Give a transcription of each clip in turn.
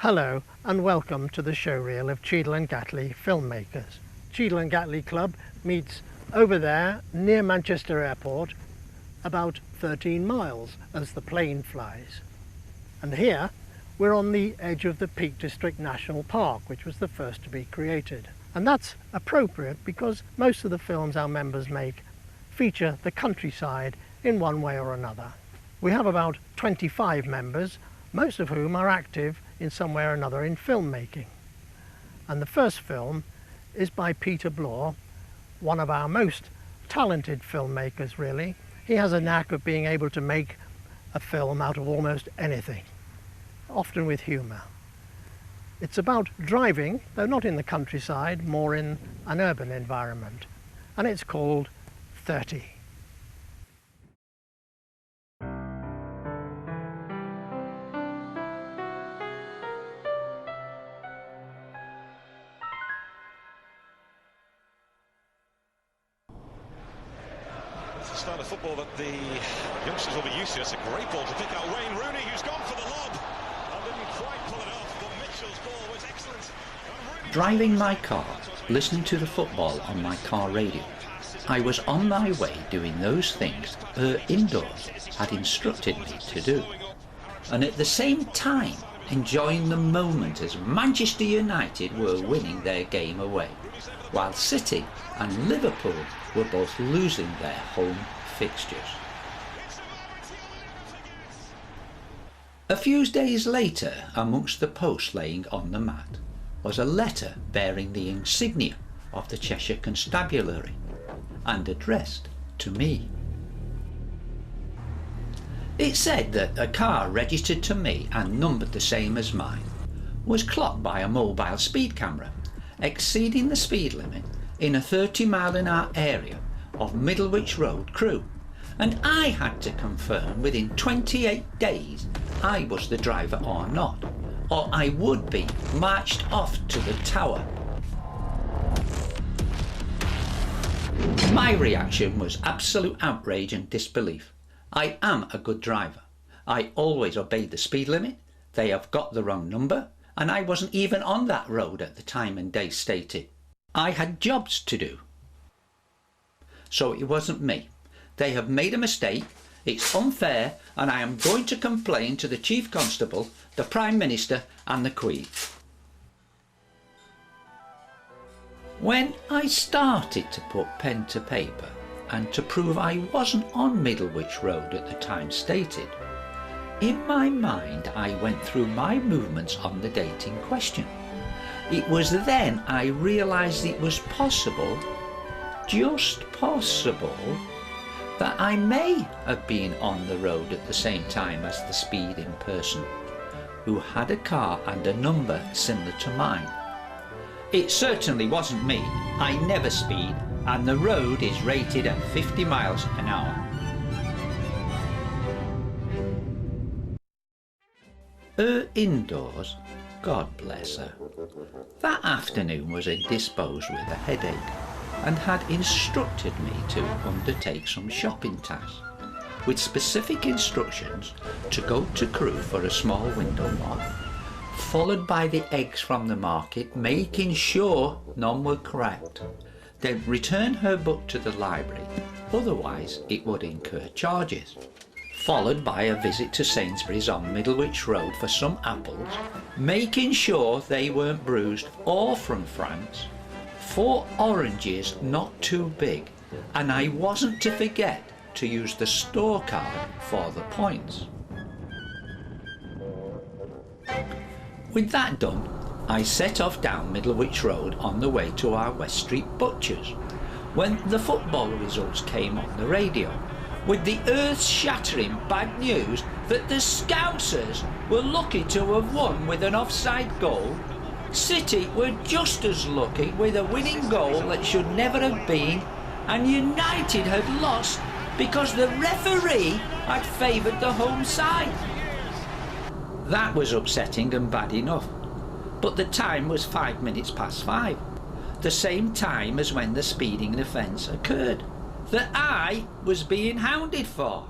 Hello and welcome to the showreel of Cheadle and Gatley filmmakers. Cheadle and Gatley Club meets over there near Manchester Airport, about 13 miles as the plane flies. And here we're on the edge of the Peak District National Park, which was the first to be created. And that's appropriate because most of the films our members make feature the countryside in one way or another. We have about 25 members, most of whom are active in some way or another in filmmaking. And the first film is by Peter Blore, one of our most talented filmmakers really. He has a knack of being able to make a film out of almost anything, often with humour. It's about driving, though not in the countryside, more in an urban environment, and it's called 30. Style of football that the youngsters will be used to. It's a great ball to pick out Wayne Rooney, who's gone for the lob and didn't quite pull it off, but Mitchell's ball was excellent. Driving my car, listening to the football on my car radio, I was on my way doing those things Indoors had instructed me to do, and at the same time enjoying the moment as Manchester United were winning their game away, while City and Liverpool were both losing their home fixtures. A few days later, amongst the posts laying on the mat, was a letter bearing the insignia of the Cheshire Constabulary and addressed to me. It said that a car registered to me and numbered the same as mine was clocked by a mobile speed camera exceeding the speed limit in a 30-mile-an-hour area of Middlewich Road, Crewe, and I had to confirm within 28 days I was the driver or not, or I would be marched off to the tower. My reaction was absolute outrage and disbelief. I am a good driver. I always obeyed the speed limit. They have got the wrong number, and I wasn't even on that road at the time and day stated. I had jobs to do. So it wasn't me. They have made a mistake, it's unfair, and I am going to complain to the Chief Constable, the Prime Minister and the Queen. When I started to put pen to paper and to prove I wasn't on Middlewich Road at the time stated, in my mind I went through my movements on the date in question. It was then I realised it was possible, just possible, that I may have been on the road at the same time as the speeding person, who had a car and a number similar to mine. It certainly wasn't me. I never speed, and the road is rated at 50 miles an hour. Indoors, God bless her, that afternoon was indisposed with a headache and had instructed me to undertake some shopping tasks, with specific instructions to go to Crewe for a small window mop, followed by the eggs from the market, making sure none were cracked, then return her book to the library, otherwise it would incur charges, followed by a visit to Sainsbury's on Middlewich Road for some apples, making sure they weren't bruised or from France, 4 oranges not too big, and I wasn't to forget to use the store card for the points. With that done, I set off down Middlewich Road on the way to our West Street Butchers, when the football results came on the radio, with the earth-shattering bad news that the Scousers were lucky to have won with an offside goal. City were just as lucky with a winning goal that should never have been, and United had lost because the referee had favoured the home side. That was upsetting and bad enough, but the time was 5 minutes past 5, the same time as when the speeding offence occurred, that I was being hounded for.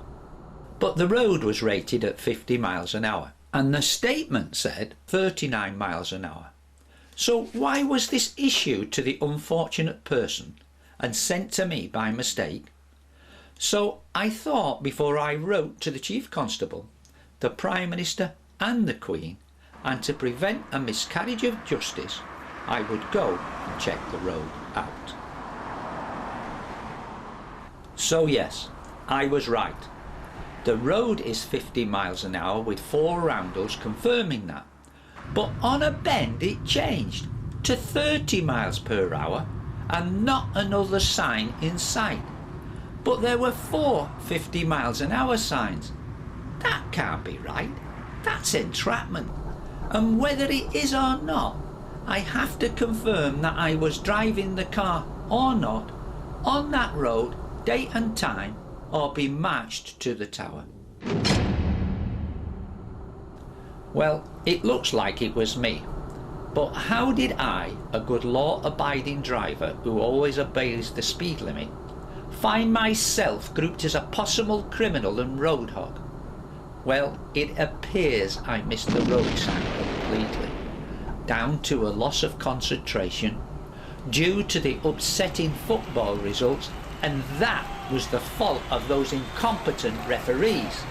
But the road was rated at 50 miles an hour, and the statement said 39 miles an hour. So why was this issued to the unfortunate person and sent to me by mistake? So I thought before I wrote to the Chief Constable, the Prime Minister and the Queen, and to prevent a miscarriage of justice, I would go and check the road out. So yes, I was right. The road is 50 miles an hour with 4 roundels confirming that. But on a bend it changed to 30 miles per hour and not another sign in sight. But there were 4 50 miles an hour signs. That can't be right. That's entrapment. And whether it is or not, I have to confirm that I was driving the car or not on that road, date and time, or be marched to the tower. Well, it looks like it was me. But how did I, a good law-abiding driver who always obeys the speed limit, find myself grouped as a possible criminal and road hog? Well, it appears I missed the road sign completely, down to a loss of concentration, due to the upsetting football results, and that was the fault of those incompetent referees.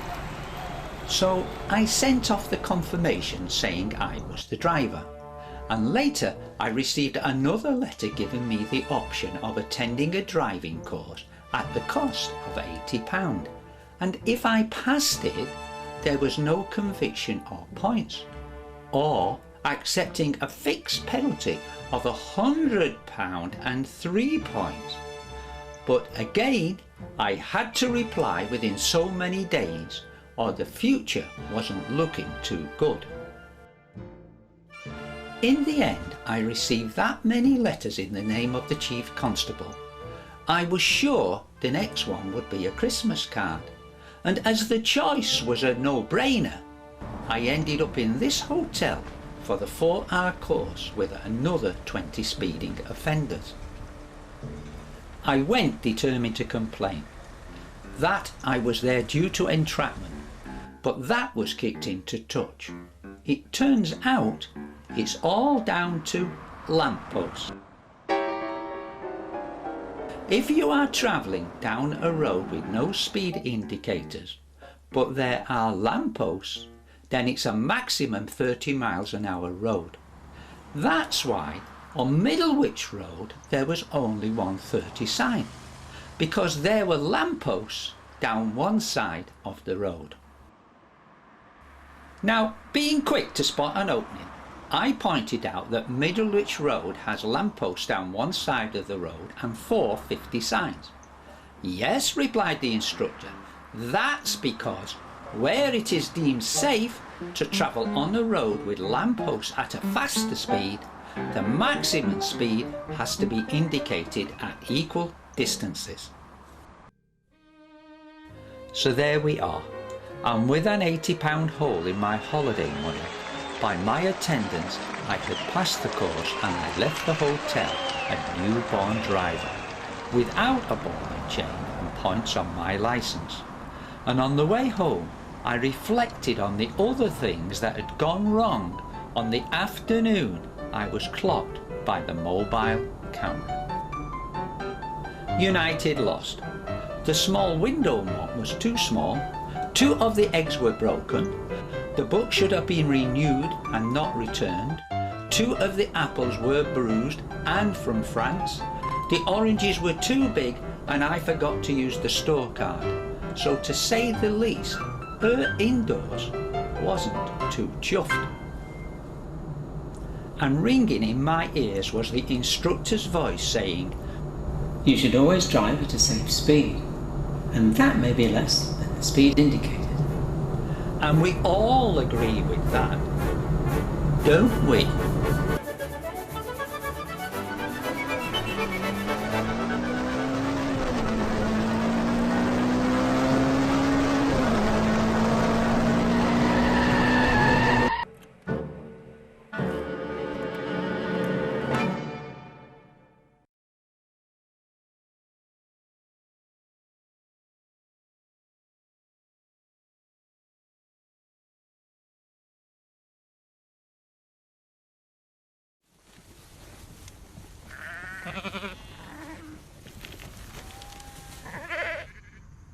So I sent off the confirmation saying I was the driver, and later I received another letter giving me the option of attending a driving course at the cost of £80, and if I passed it, there was no conviction or points, or accepting a fixed penalty of £100 and 3 points. But again, I had to reply within so many days, or the future wasn't looking too good. In the end, I received that many letters in the name of the Chief Constable. I was sure the next one would be a Christmas card, and as the choice was a no-brainer, I ended up in this hotel for the 4-hour course with another 20 speeding offenders. I went determined to complain that I was there due to entrapment, but that was kicked into touch. It turns out it's all down to lampposts. If you are travelling down a road with no speed indicators, but there are lampposts, then it's a maximum 30 miles an hour road. That's why on Middlewich Road there was only 130 sign, because there were lampposts down one side of the road. Now, being quick to spot an opening, I pointed out that Middlewich Road has lampposts down one side of the road and 4 50 signs. Yes, replied the instructor, that's because where it is deemed safe to travel on a road with lampposts at a faster speed, the maximum speed has to be indicated at equal distances. So there we are, and with an £80 hole in my holiday money, by my attendance I had passed the course and I left the hotel a newborn driver, without a ball and chain and points on my licence. And on the way home I reflected on the other things that had gone wrong on the afternoon I was clocked by the mobile camera. United lost. The small window one was too small, 2 of the eggs were broken, the book should have been renewed and not returned, 2 of the apples were bruised and from France, the oranges were too big and I forgot to use the store card. So to say the least, her indoors wasn't too chuffed. And ringing in my ears was the instructor's voice saying, "You should always drive at a safe speed, and that may be less than the speed indicated." And we all agree with that, don't we?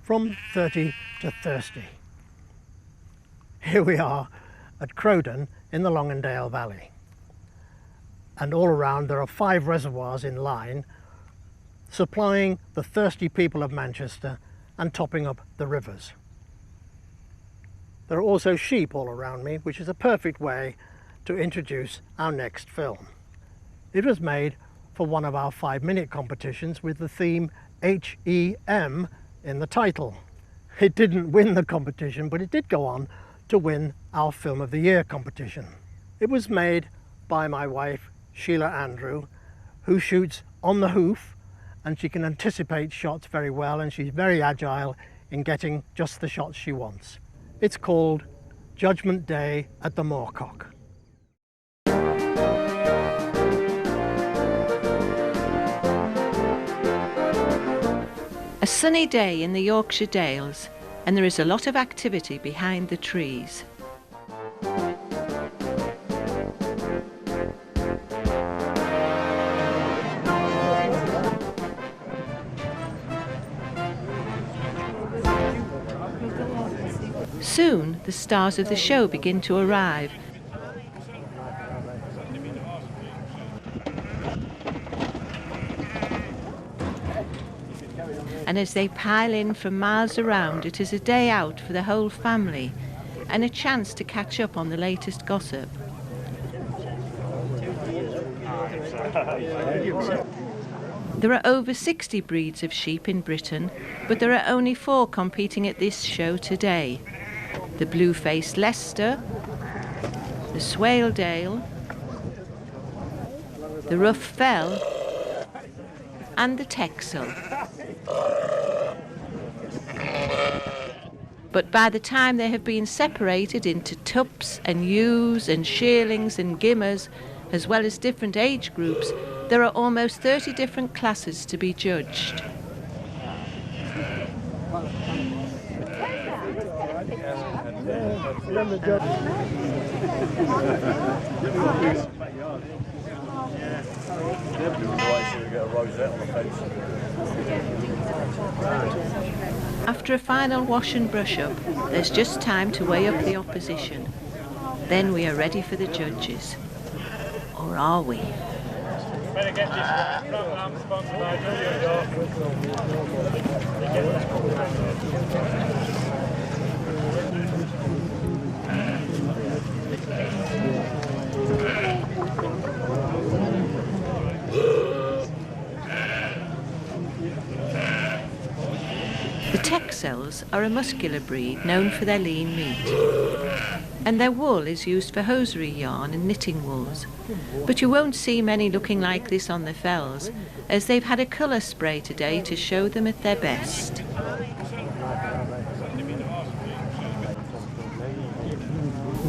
From 30 to thirsty. Here we are at Crowden in the Longondale Valley. And all around there are 5 reservoirs in line supplying the thirsty people of Manchester and topping up the rivers. There are also sheep all around me, which is a perfect way to introduce our next film. It was made for one of our 5-minute competitions with the theme HEM in the title. It didn't win the competition, but it did go on to win our Film of the Year competition. It was made by my wife, Sheila Andrew, who shoots on the hoof, and she can anticipate shots very well, and she's very agile in getting just the shots she wants. It's called Judgment Day at the Moorcock. A sunny day in the Yorkshire Dales, and there is a lot of activity behind the trees. Soon the stars of the show begin to arrive. And as they pile in from miles around, it is a day out for the whole family and a chance to catch up on the latest gossip. There are over 60 breeds of sheep in Britain, but there are only 4 competing at this show today. The blue-faced Leicester, the Swaledale, the Rough Fell and the Texel. But by the time they have been separated into tups and ewes and shearlings and gimmers, as well as different age groups, there are almost 30 different classes to be judged. After a final wash and brush up, there's just time to weigh up the opposition. Then we are ready for the judges. Or are we? The Texels are a muscular breed known for their lean meat, and their wool is used for hosiery yarn and knitting wools. But you won't see many looking like this on the fells, as they've had a colour spray today to show them at their best.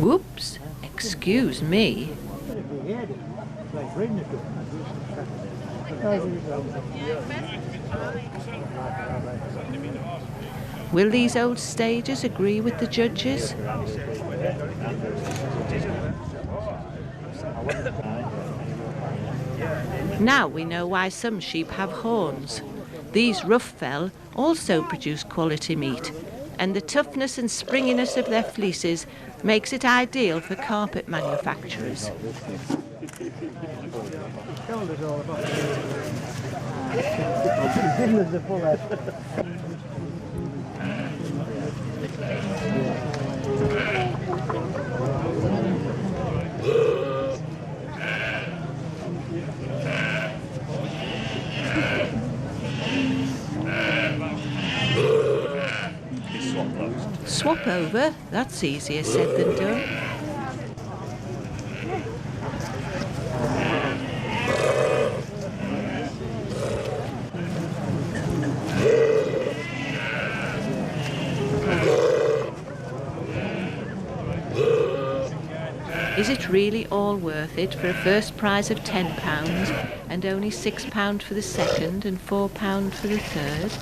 Whoops, excuse me. Will these old stagers agree with the judges? Now we know why some sheep have horns. These Rough Fell also produce quality meat, and the toughness and springiness of their fleeces makes it ideal for carpet manufacturers. Swap over, that's easier said than done. Is it really all worth it for a first prize of £10 and only £6 for the second and £4 for the third?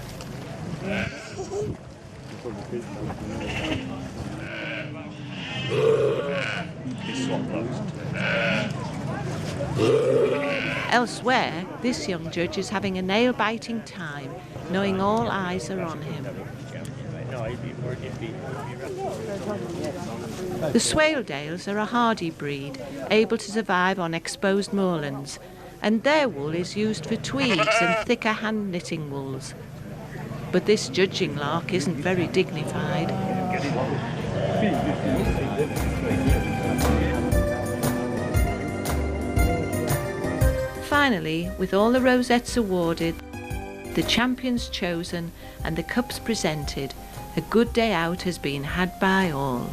Elsewhere, this young judge is having a nail-biting time, knowing all eyes are on him. The Swaledales are a hardy breed, able to survive on exposed moorlands, and their wool is used for tweeds and thicker hand-knitting wools. But this judging lark isn't very dignified. Finally, with all the rosettes awarded, the champions chosen and the cups presented, a good day out has been had by all.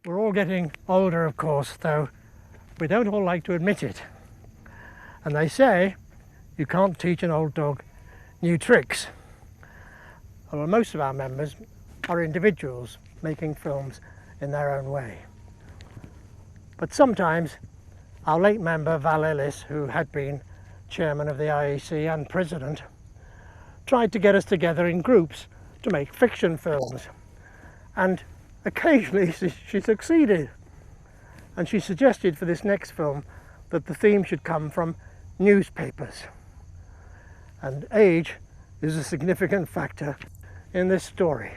We're all getting older, of course, though we don't all like to admit it. And they say you can't teach an old dog new tricks. Well, most of our members are individuals making films in their own way. But sometimes our late member Val Ellis, who had been chairman of the IEC and president, tried to get us together in groups to make fiction films. And occasionally she succeeded. And she suggested for this next film that the theme should come from newspapers. And age is a significant factor in this story.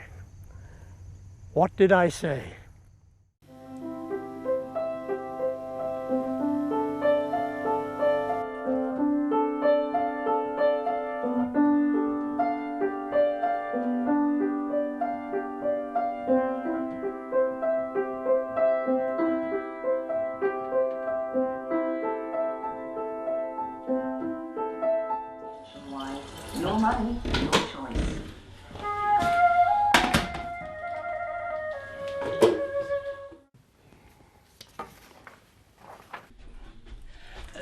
What did I say? Your money, your choice.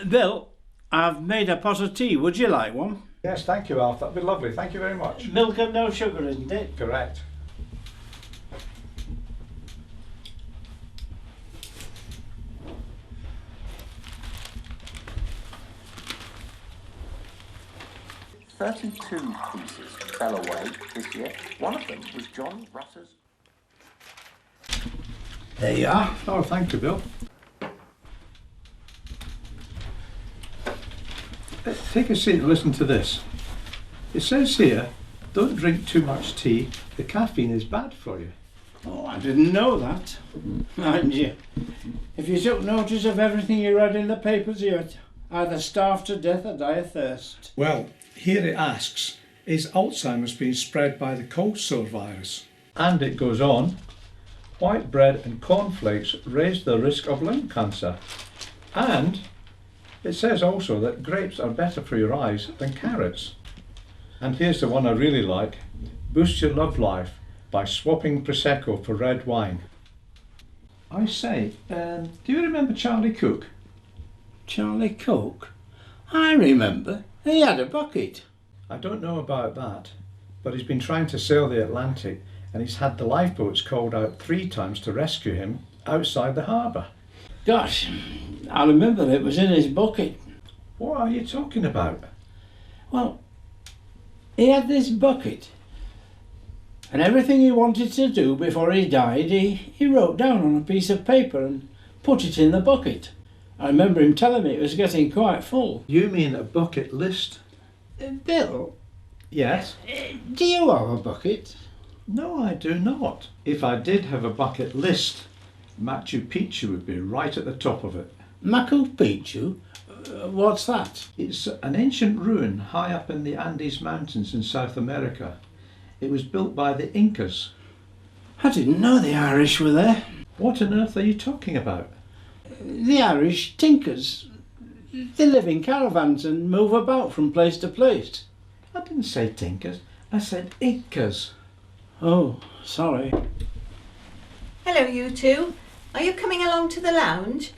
Bill, I've made a pot of tea. Would you like one? Yes, thank you, Alf. That'd be lovely. Thank you very much. Milk and no sugar, isn't it? Correct. "32 pieces fell away this year. One of them was John Rutter's." There you are. Oh, thank you, Bill. Take a seat and listen to this. It says here, don't drink too much tea. The caffeine is bad for you. Oh, I didn't know that. Mind you, if you took notice of everything you read in the papers, you'd either starve to death or die of thirst. Well, here it asks, is Alzheimer's being spread by the cold sore virus? And it goes on, white bread and cornflakes raise the risk of lung cancer. And it says also that grapes are better for your eyes than carrots. And here's the one I really like, boost your love life by swapping Prosecco for red wine. I say, do you remember Charlie Cook? Charlie Cook? I remember. He had a bucket. I don't know about that, but he's been trying to sail the Atlantic and he's had the lifeboats called out 3 times to rescue him outside the harbour. Gosh, I remember it was in his bucket. What are you talking about? Well, he had this bucket, and everything he wanted to do before he died, he wrote down on a piece of paper and put it in the bucket. I remember him telling me it was getting quite full. You mean a bucket list? Bill? Yes? Do you have a bucket? No, I do not. If I did have a bucket list, Machu Picchu would be right at the top of it. Machu Picchu? What's that? It's an ancient ruin high up in the Andes Mountains in South America. It was built by the Incas. I didn't know the Irish were there. What on earth are you talking about? The Irish tinkers. They live in caravans and move about from place to place. I didn't say tinkers, I said Incas. Oh, sorry. Hello, you two. Are you coming along to the lounge?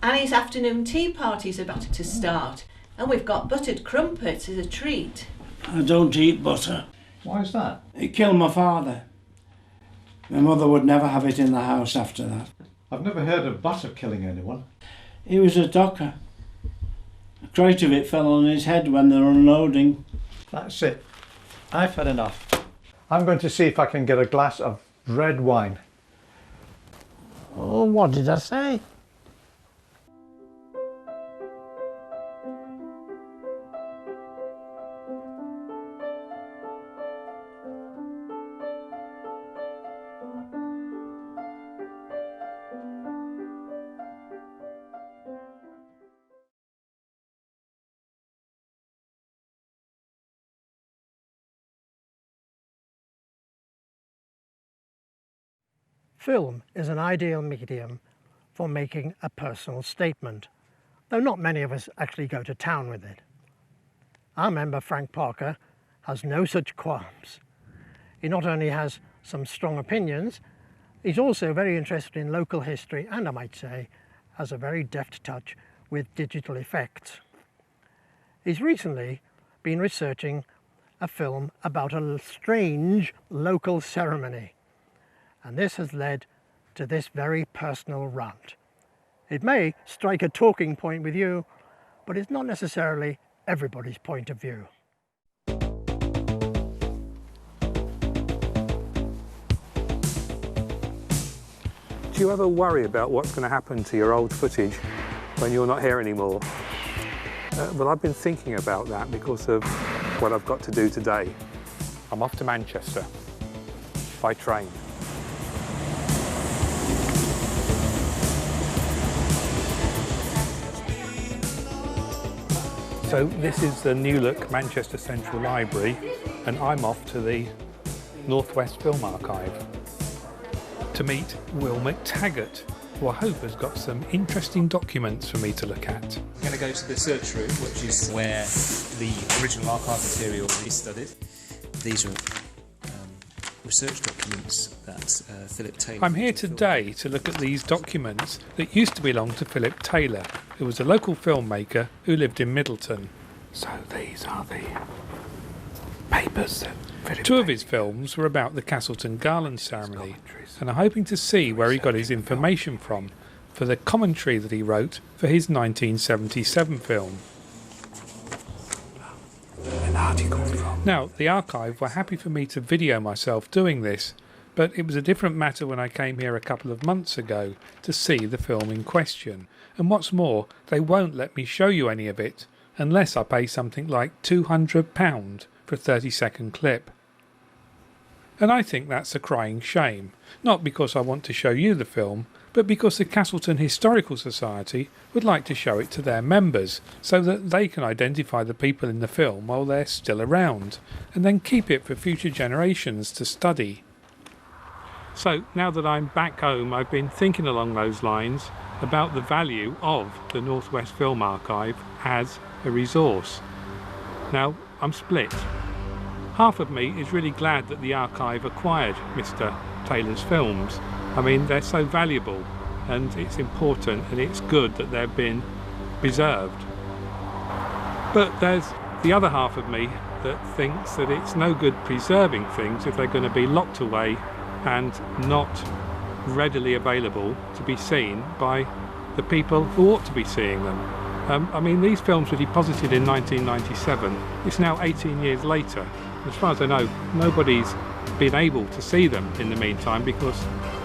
Annie's afternoon tea party's about to start, and we've got buttered crumpets as a treat. I don't eat butter. Why is that? It killed my father. My mother would never have it in the house after that. I've never heard of butter killing anyone. He was a docker. crate of it fell on his head when they were unloading. That's it. I've had enough. I'm going to see if I can get a glass of red wine. Oh, what did I say? Film is an ideal medium for making a personal statement, though not many of us actually go to town with it. Our member Frank Parker has no such qualms. He not only has some strong opinions, he's also very interested in local history and, I might say, has a very deft touch with digital effects. He's recently been researching a film about a strange local ceremony, and this has led to this very personal rant. It may strike a talking point with you, but it's not necessarily everybody's point of view. Do you ever worry about what's going to happen to your old footage when you're not here anymore? Well, I've been thinking about that because of what I've got to do today. I'm off to Manchester by train. So this is the new look Manchester Central Library, and I'm off to the Northwest Film Archive to meet Will McTaggart, who I hope has got some interesting documents for me to look at. We're going to go to the search room, which is where the original archive material is studied. These are research documents that Philip Taylor... I'm here today to look at these documents that used to belong to Philip Taylor, who was a local filmmaker who lived in Middleton. So these are the papers that Philip... Two of his films were about the Castleton Garland ceremony, and I'm hoping to see where he got his information from for the commentary that he wrote for his 1977 film. An article from... Now, the archive were happy for me to video myself doing this, but it was a different matter when I came here a couple of months ago to see the film in question. And what's more, they won't let me show you any of it unless I pay something like £200 for a 30-second clip. And I think that's a crying shame, not because I want to show you the film, but because the Castleton Historical Society would like to show it to their members so that they can identify the people in the film while they're still around, and then keep it for future generations to study. So now that I'm back home, I've been thinking along those lines about the value of the Northwest Film Archive as a resource. Now, I'm split. Half of me is really glad that the archive acquired Mr. Taylor's films. I mean, they're so valuable and it's important and it's good that they've been preserved. But there's the other half of me that thinks that it's no good preserving things if they're going to be locked away and not readily available to be seen by the people who ought to be seeing them. I mean, these films were deposited in 1997. It's now 18 years later. As far as I know, nobody's been able to see them in the meantime because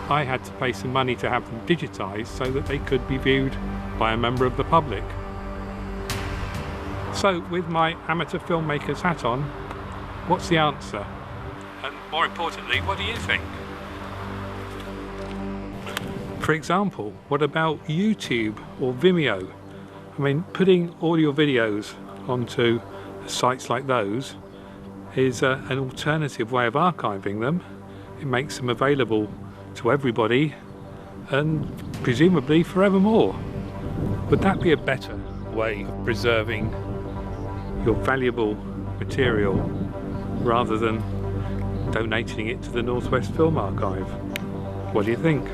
I had to pay some money to have them digitised so that they could be viewed by a member of the public. So, with my amateur filmmaker's hat on, what's the answer? And more importantly, what do you think? For example, what about YouTube or Vimeo? I mean, putting audio videos onto sites like those is an alternative way of archiving them. It makes them available to everybody and presumably forevermore. Would that be a better way of preserving your valuable material rather than donating it to the Northwest Film Archive? What do you think?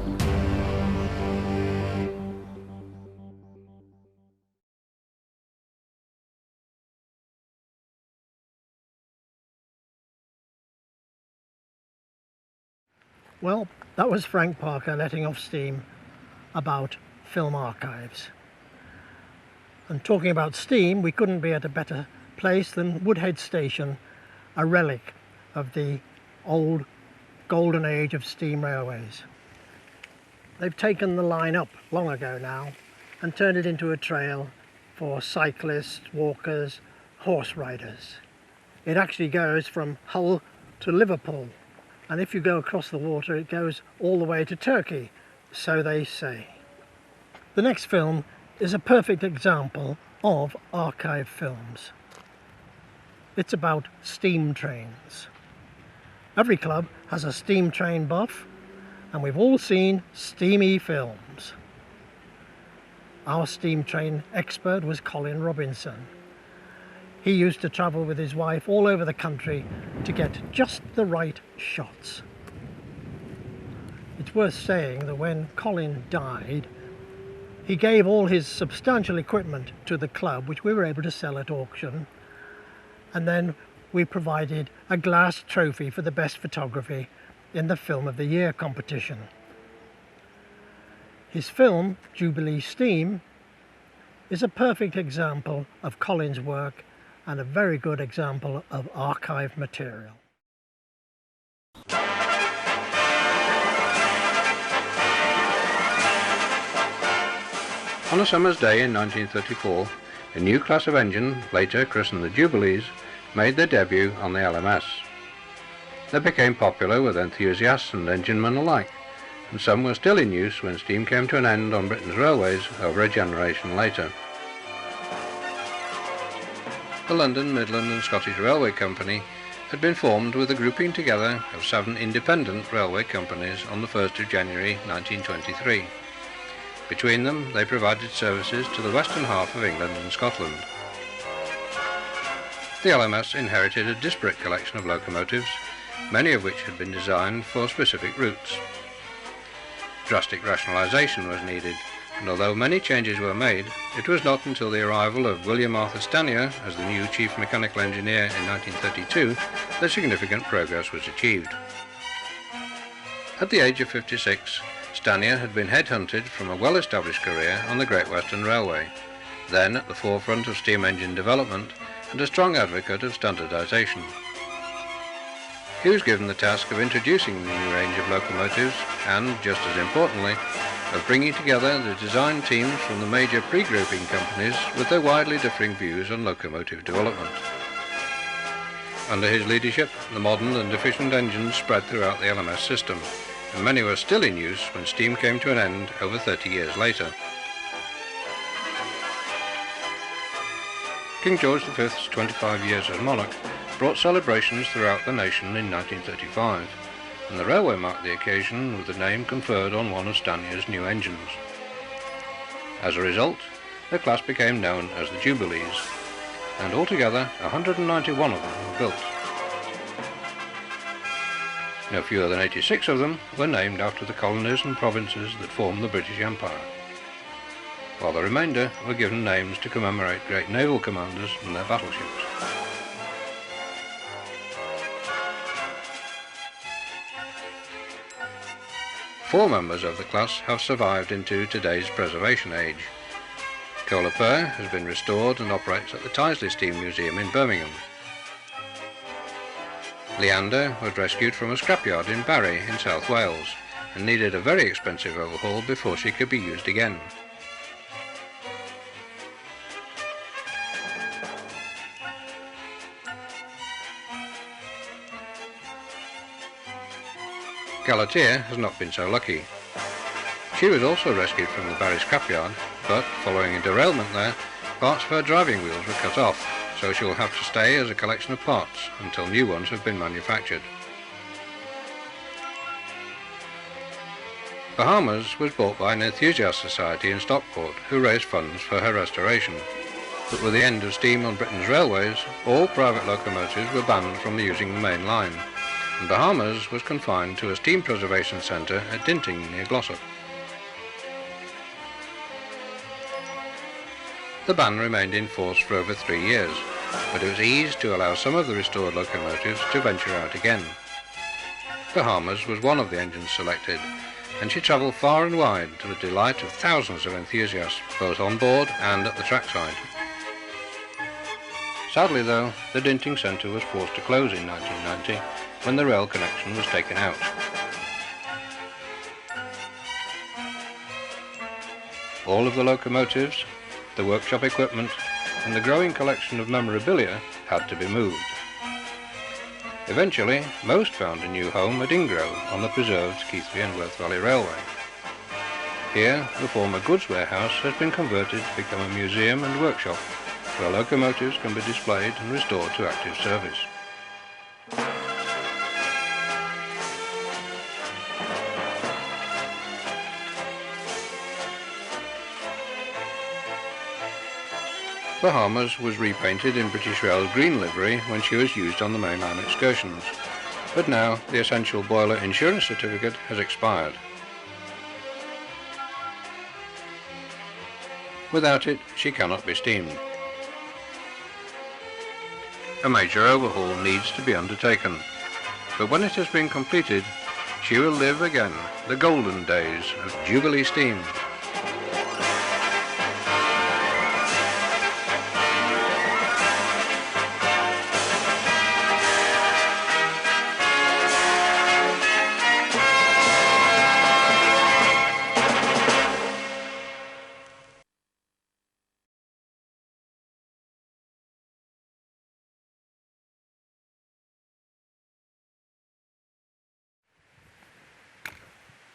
Well, that was Frank Parker letting off steam about film archives. And talking about steam, we couldn't be at a better place than Woodhead Station, a relic of the old golden age of steam railways. They've taken the line up long ago now and turned it into a trail for cyclists, walkers, horse riders. It actually goes from Hull to Liverpool, and if you go across the water it goes all the way to Turkey, so they say. The next film is a perfect example of archive films. It's about steam trains. Every club has a steam train buff, and we've all seen steamy films. Our steam train expert was Colin Robinson. He used to travel with his wife all over the country to get just the right shots. It's worth saying that when Colin died, he gave all his substantial equipment to the club, which we were able to sell at auction, and then we provided a glass trophy for the best photography in the Film of the Year competition. His film, Jubilee Steam, is a perfect example of Colin's work and a very good example of archive material. On a summer's day in 1934, a new class of engine, later christened the Jubilees, made their debut on the LMS. They became popular with enthusiasts and enginemen alike, and some were still in use when steam came to an end on Britain's railways over a generation later. The London, Midland and Scottish Railway Company had been formed with the grouping together of 7 independent railway companies on the 1st of January 1923. Between them, they provided services to the western half of England and Scotland. The LMS inherited a disparate collection of locomotives, many of which had been designed for specific routes. Drastic rationalisation was needed, and although many changes were made, it was not until the arrival of William Arthur Stanier as the new Chief Mechanical Engineer in 1932 that significant progress was achieved. At the age of 56, Stanier had been headhunted from a well-established career on the Great Western Railway, then at the forefront of steam engine development and a strong advocate of standardisation. He was given the task of introducing the new range of locomotives and, just as importantly, of bringing together the design teams from the major pre-grouping companies with their widely differing views on locomotive development. Under his leadership, the modern and efficient engines spread throughout the LMS system, and many were still in use when steam came to an end over 30 years later. King George V's 25 years as monarch brought celebrations throughout the nation in 1935, and the railway marked the occasion with the name conferred on one of Stanier's new engines. As a result, the class became known as the Jubilees, and altogether 191 of them were built. No fewer than 86 of them were named after the colonies and provinces that formed the British Empire, while the remainder were given names to commemorate great naval commanders and their battleships. Four members of the class have survived into today's preservation age. Cola Per has been restored and operates at the Tyseley Steam Museum in Birmingham. Leander was rescued from a scrapyard in Barry in South Wales and needed a very expensive overhaul before she could be used again. Galatea has not been so lucky. She was also rescued from the Barry scrapyard, but following a derailment there, parts of her driving wheels were cut off, so she will have to stay as a collection of parts until new ones have been manufactured. Bahamas was bought by an enthusiast society in Stockport who raised funds for her restoration. But with the end of steam on Britain's railways, all private locomotives were banned from using the main line, and Bahamas was confined to a steam preservation centre at Dinting near Glossop. The ban remained in force for over 3 years, but it was eased to allow some of the restored locomotives to venture out again. Bahamas was one of the engines selected, and she travelled far and wide to the delight of thousands of enthusiasts, both on board and at the trackside. Sadly though, the Dinting Centre was forced to close in 1990 when the rail connection was taken out. All of the locomotives, the workshop equipment and the growing collection of memorabilia had to be moved. Eventually, most found a new home at Ingrove on the preserved Keighley and Worth Valley Railway. Here, the former goods warehouse has been converted to become a museum and workshop where locomotives can be displayed and restored to active service. Bahamas was repainted in British Rail's green livery when she was used on the mainline excursions, but now the essential boiler insurance certificate has expired. Without it, she cannot be steamed. A major overhaul needs to be undertaken, but when it has been completed, she will live again the golden days of Jubilee steam.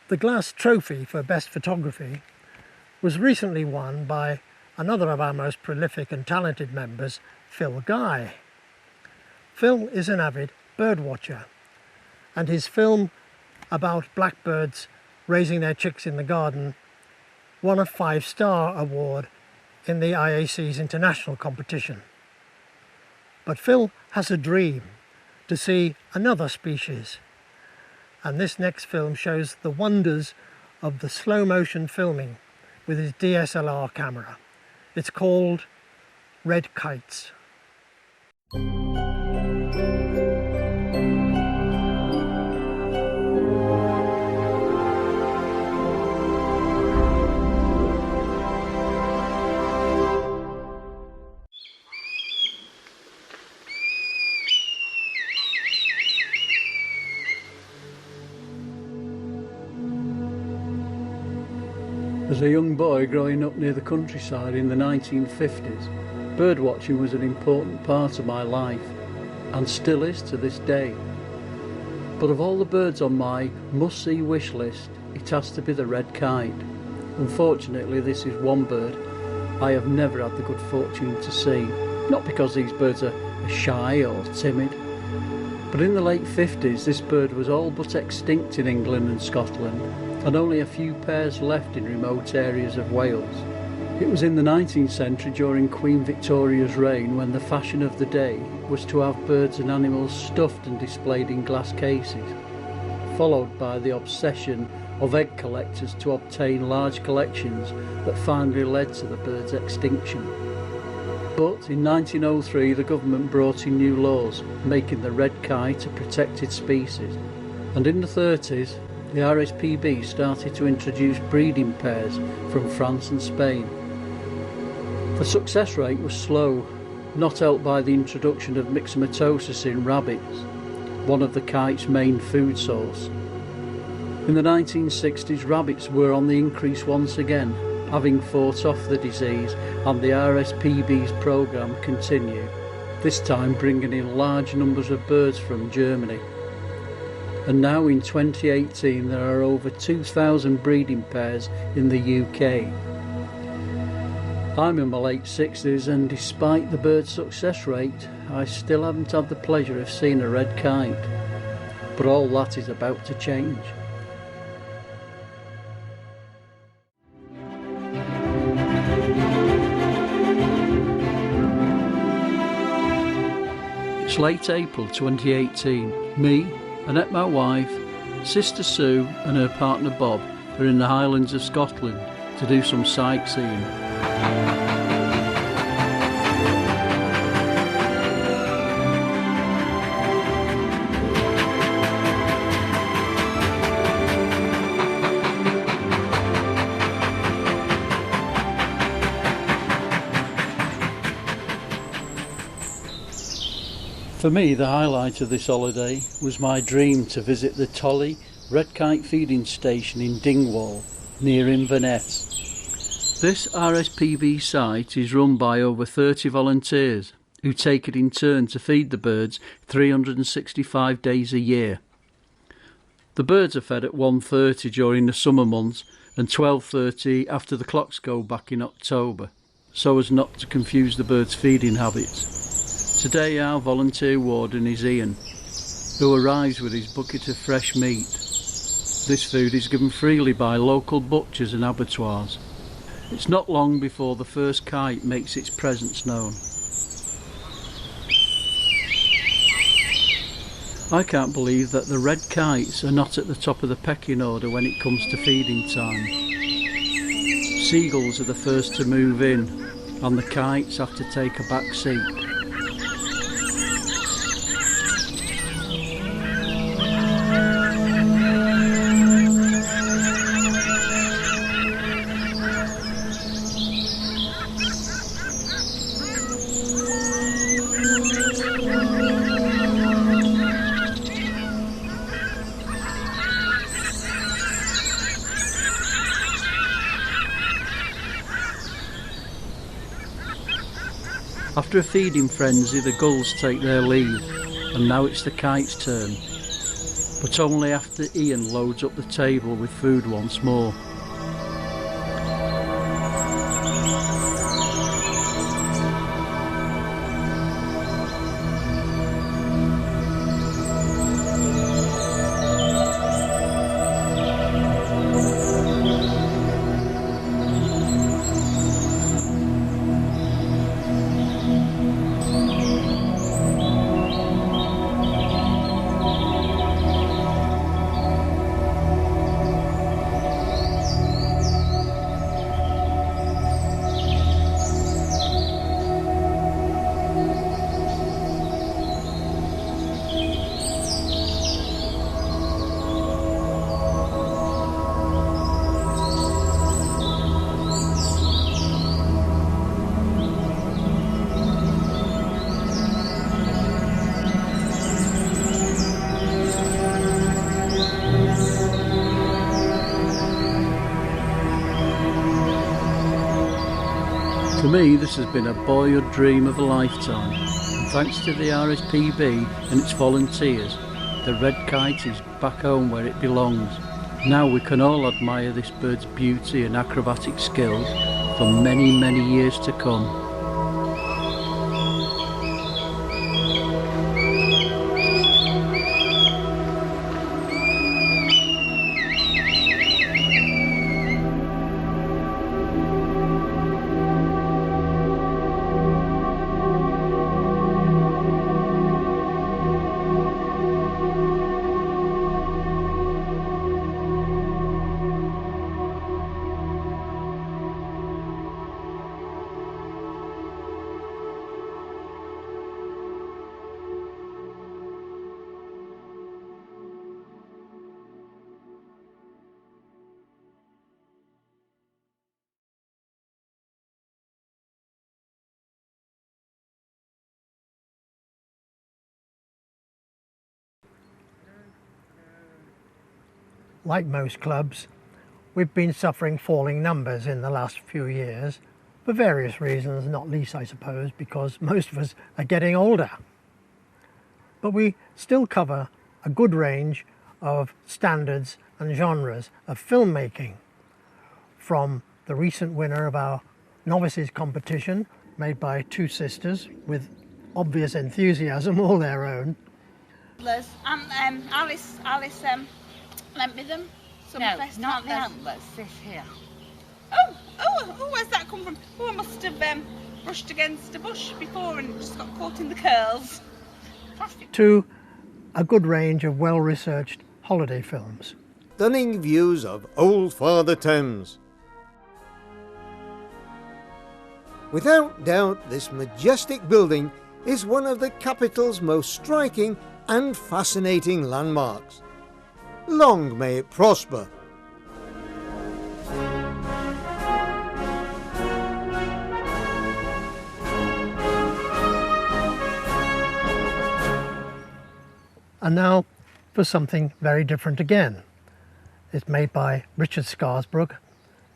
The Glass Trophy for Best Photography was recently won by another of our most prolific and talented members, Phil Guy. Phil is an avid bird watcher, and his film about blackbirds raising their chicks in the garden won a 5-star award in the IAC's international competition. But Phil has a dream to see another species, and this next film shows the wonders of the slow motion filming with his DSLR camera. It's called Red Kites. As a young boy growing up near the countryside in the 1950s, birdwatching was an important part of my life, and still is to this day. But of all the birds on my must-see wish list, it has to be the red kite. Unfortunately, this is one bird I have never had the good fortune to see. Not because these birds are shy or timid, but in the late 50s this bird was all but extinct in England and Scotland, and only a few pairs left in remote areas of Wales. It was in the 19th century during Queen Victoria's reign when the fashion of the day was to have birds and animals stuffed and displayed in glass cases, followed by the obsession of egg collectors to obtain large collections that finally led to the bird's extinction. But in 1903 the government brought in new laws making the red kite a protected species, and in the 30s the RSPB started to introduce breeding pairs from France and Spain. The success rate was slow, not helped by the introduction of myxomatosis in rabbits, one of the kite's main food source. In the 1960s rabbits were on the increase once again, having fought off the disease, and the RSPB's programme continued, this time bringing in large numbers of birds from Germany. And now in 2018 there are over 2,000 breeding pairs in the UK. I'm in my late 60s, and despite the bird success rate, I still haven't had the pleasure of seeing a red kite. But all that is about to change. It's late April 2018. Me, Annette, my wife, sister Sue and her partner Bob are in the Highlands of Scotland to do some sightseeing. For me, the highlight of this holiday was my dream to visit the Tolly Red Kite feeding station in Dingwall, near Inverness. This RSPB site is run by over 30 volunteers who take it in turn to feed the birds 365 days a year. The birds are fed at 1:30 during the summer months and 12:30 after the clocks go back in October, so as not to confuse the birds' feeding habits. Today our volunteer warden is Ian, who arrives with his bucket of fresh meat. This food is given freely by local butchers and abattoirs. It's not long before the first kite makes its presence known. I can't believe that the red kites are not at the top of the pecking order when it comes to feeding time. Seagulls are the first to move in, and the kites have to take a back seat. After a feeding frenzy, the gulls take their leave, and now it's the kite's turn, but only after Ian loads up the table with food once more. For me, this has been a boyhood dream of a lifetime, and thanks to the RSPB and its volunteers, the red kite is back home where it belongs. Now we can all admire this bird's beauty and acrobatic skills for many, many years to come. Like most clubs, we've been suffering falling numbers in the last few years for various reasons, not least I suppose because most of us are getting older. But we still cover a good range of standards and genres of filmmaking, from the recent winner of our novices competition made by two sisters with obvious enthusiasm all their own. Alice lent me them. No, not the antlers, this here. Oh, where's that come from? Oh, I must have brushed against a bush before and just got caught in the curls. Plastic. To a good range of well-researched holiday films. Stunning views of Old Father Thames. Without doubt, this majestic building is one of the capital's most striking and fascinating landmarks. Long may it prosper. And now for something very different again. It's made by Richard Scarisbrooke,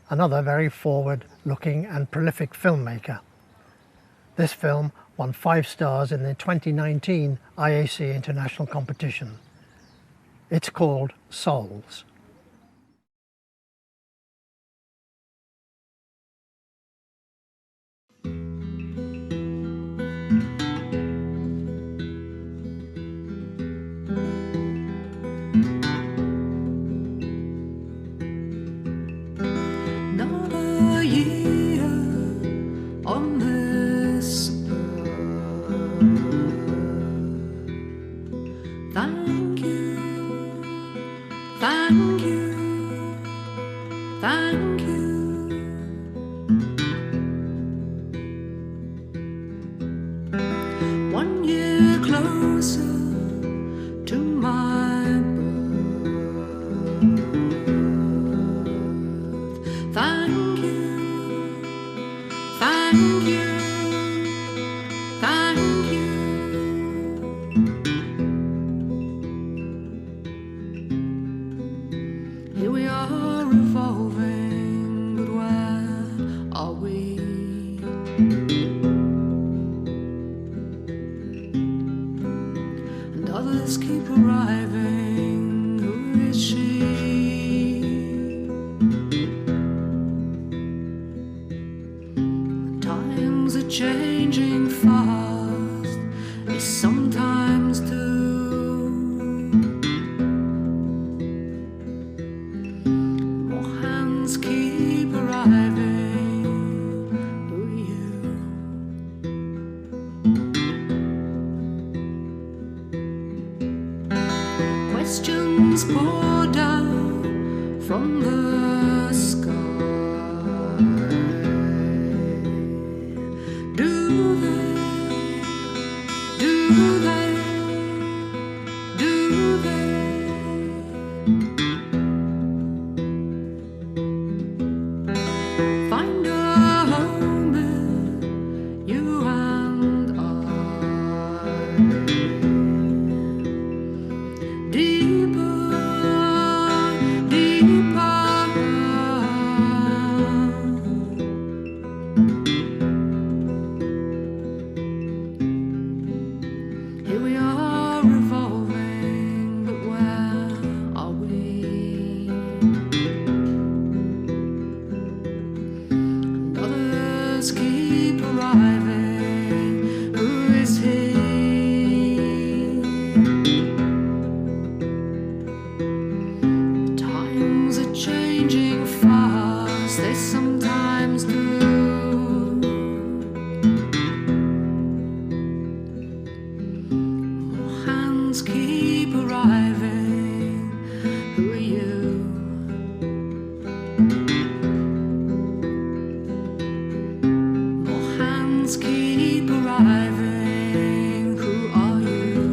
another very forward-looking and prolific filmmaker. This film won 5 stars in the 2019 IAC International Competition. It's called Souls. Another year on this earth. Thank you, thank you, thank you. One year closer to my birth. Thank you, thank you, thank you. Here we are revolving, but where are we? And others keep arriving. Who is she? Times are changing fast, they sometimes do. More hands keep arriving. Who are you? Questions pour down from the sky. Do they, do they, do they? Find a home in you and I. Deeper, deeper. Here we are revolving, but where are we? And others keep arriving. Who is he? Times are changing fast, they sometimes do. Hands keep arriving. Who are you? More hands keep arriving. Who are you?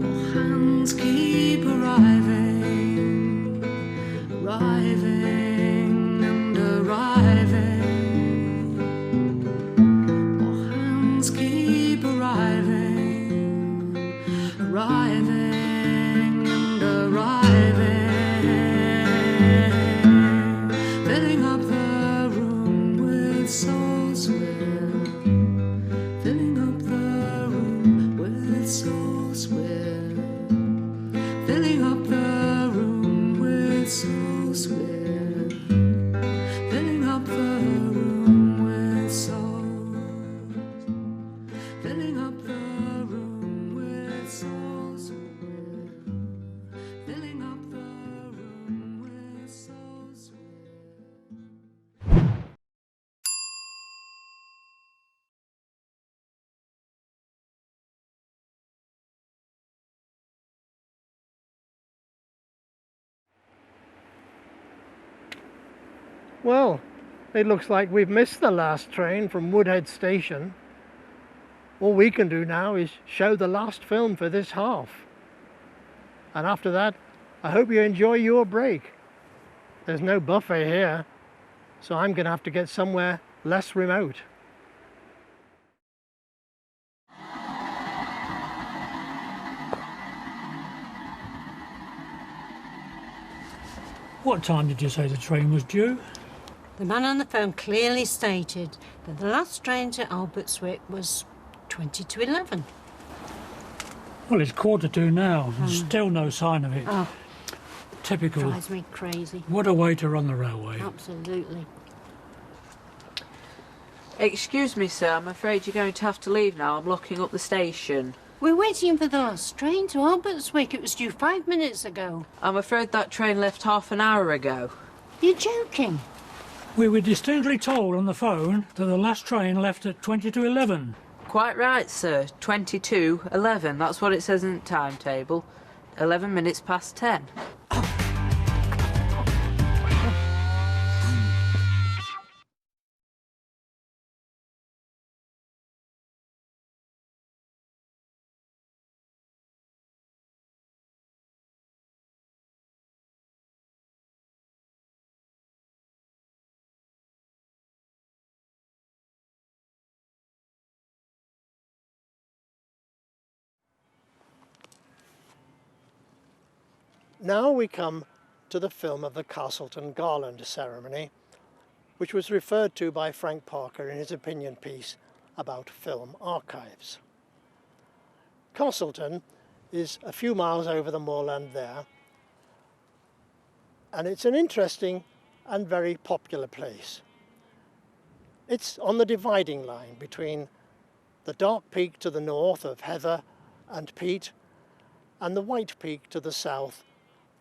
More hands keep arriving, arriving and arriving. Keep arriving, arriving and arriving, filling up the room with souls, filling up the room with souls, filling up the room with souls, filling up the room with souls. Filling up the room with souls. Filling up the room with souls. Well, it looks like we've missed the last train from Woodhead Station. All we can do now is show the last film for this half. And after that, I hope you enjoy your break. There's no buffet here, so I'm going to have to get somewhere less remote. What time did you say the train was due? The man on the phone clearly stated that the last train to Albertswick was 20 to 11. Well, it's 2:45 now, and still no sign of it. Oh. Typical. Drives me crazy. What a way to run the railway. Absolutely. Excuse me, sir, I'm afraid you're going to have to leave now. I'm locking up the station. We're waiting for the last train to Albertswick. It was due 5 minutes ago. I'm afraid that train left half an hour ago. You're joking? We were distinctly told on the phone that the last train left at 20 to 11. Quite right, sir. 22:11. That's what it says in the timetable. 11 minutes past 10. Now we come to the film of the Castleton Garland ceremony, which was referred to by Frank Parker in his opinion piece about film archives. Castleton is a few miles over the moorland there, and it's an interesting and very popular place. It's on the dividing line between the dark peak to the north of Heather and Peat and the white peak to the south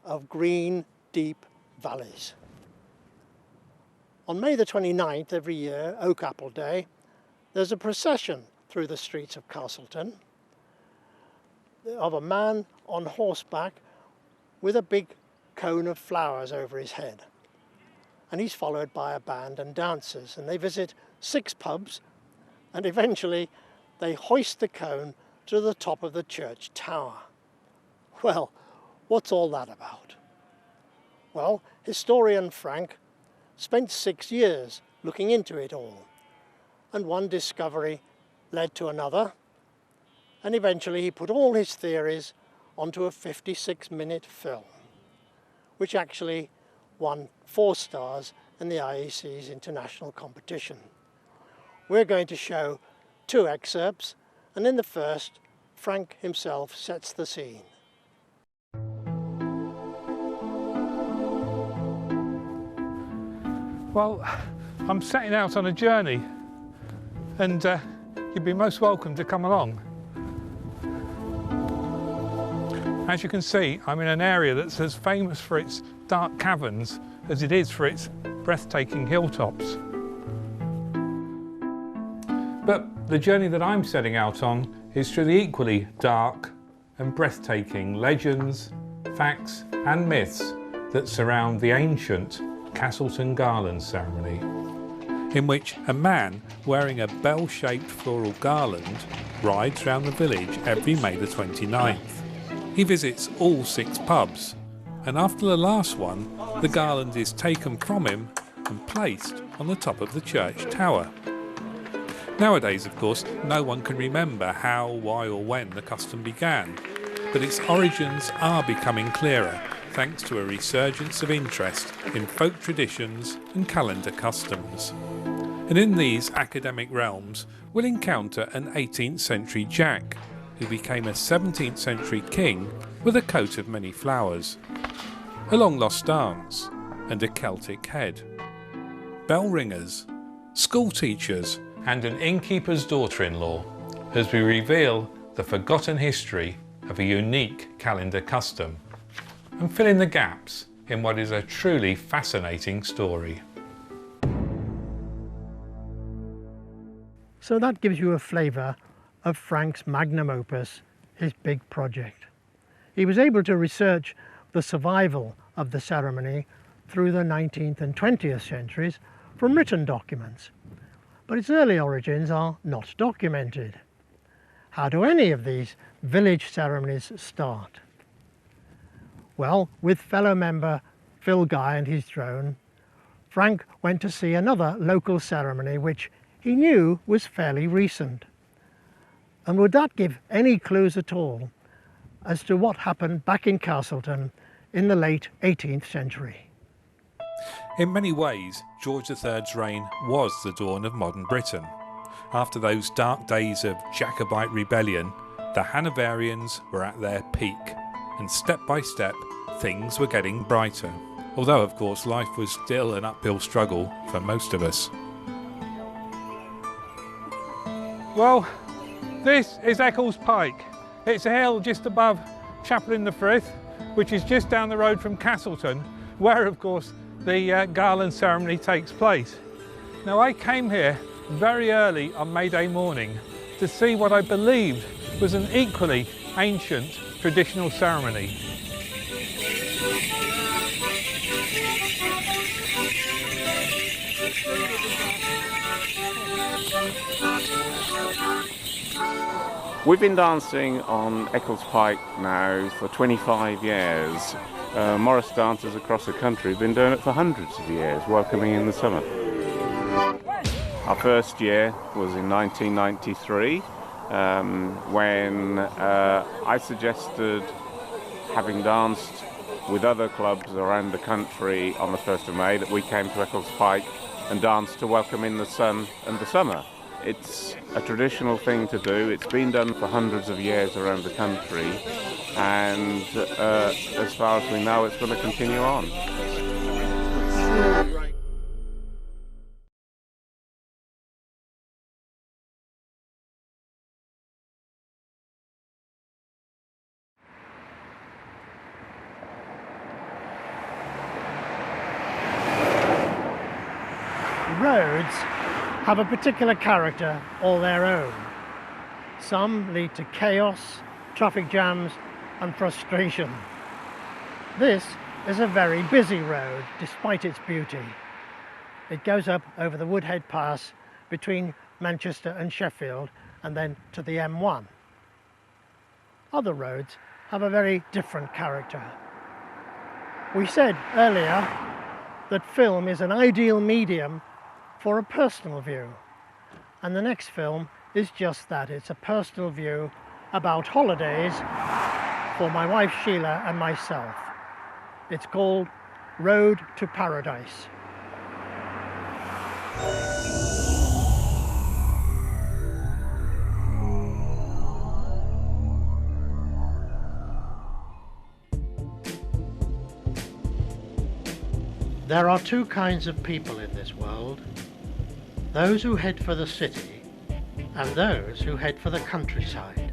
of green, deep valleys. On May the 29th every year, Oak Apple Day, there's a procession through the streets of Castleton of a man on horseback with a big cone of flowers over his head. And he's followed by a band and dancers, and they visit 6 pubs, and eventually they hoist the cone to the top of the church tower. Well, what's all that about? Well, historian Frank spent 6 years looking into it all, and one discovery led to another, and eventually he put all his theories onto a 56-minute film, which actually won 4 stars in the IEC's international competition. We're going to show 2 excerpts, and in the first, Frank himself sets the scene. Well, I'm setting out on a journey, and you'd be most welcome to come along. As you can see, I'm in an area that's as famous for its dark caverns as it is for its breathtaking hilltops. But the journey that I'm setting out on is through the equally dark and breathtaking legends, facts and myths that surround the ancient Castleton Garland ceremony, in which a man wearing a bell-shaped floral garland rides round the village every May the 29th. He visits all 6 pubs, and after the last one, the garland is taken from him and placed on the top of the church tower. Nowadays, of course, no one can remember how, why or when the custom began, but its origins are becoming clearer thanks to a resurgence of interest in folk traditions and calendar customs. And in these academic realms, we'll encounter an 18th century Jack, who became a 17th century king with a coat of many flowers, a long-lost dance, and a Celtic head, bell ringers, school teachers, and an innkeeper's daughter-in-law, as we reveal the forgotten history of a unique calendar custom, and fill in the gaps in what is a truly fascinating story. So that gives you a flavour of Frank's magnum opus, his big project. He was able to research the survival of the ceremony through the 19th and 20th centuries from written documents, but its early origins are not documented. How do any of these village ceremonies start? Well, with fellow member Phil Guy and his drone, Frank went to see another local ceremony which he knew was fairly recent. And would that give any clues at all as to what happened back in Castleton in the late 18th century? In many ways, George III's reign was the dawn of modern Britain. After those dark days of Jacobite rebellion, the Hanoverians were at their peak, and step by step, things were getting brighter. Although, of course, life was still an uphill struggle for most of us. Well, this is Eccles Pike. It's a hill just above Chapel in the Frith, which is just down the road from Castleton, where, of course, the garland ceremony takes place. Now, I came here very early on May Day morning to see what I believed was an equally ancient traditional ceremony. We've been dancing on Eccles Pike now for 25 years. Morris dancers across the country have been doing it for hundreds of years, welcoming in the summer. Our first year was in 1993, when I suggested, having danced with other clubs around the country on the 1st of May, that we came to Eccles Pike and danced to welcome in the sun and the summer. It's a traditional thing to do. It's been done for hundreds of years around the country, and as far as we know, it's going to continue on. Roads have a particular character all their own. Some lead to chaos, traffic jams and frustration. This is a very busy road despite its beauty. It goes up over the Woodhead Pass between Manchester and Sheffield and then to the M1. Other roads have a very different character. We said earlier that film is an ideal medium for a personal view, and the next film is just that. It's a personal view about holidays for my wife Sheila and myself. It's called Road to Paradise. There are two kinds of people in this world. Those who head for the city and those who head for the countryside.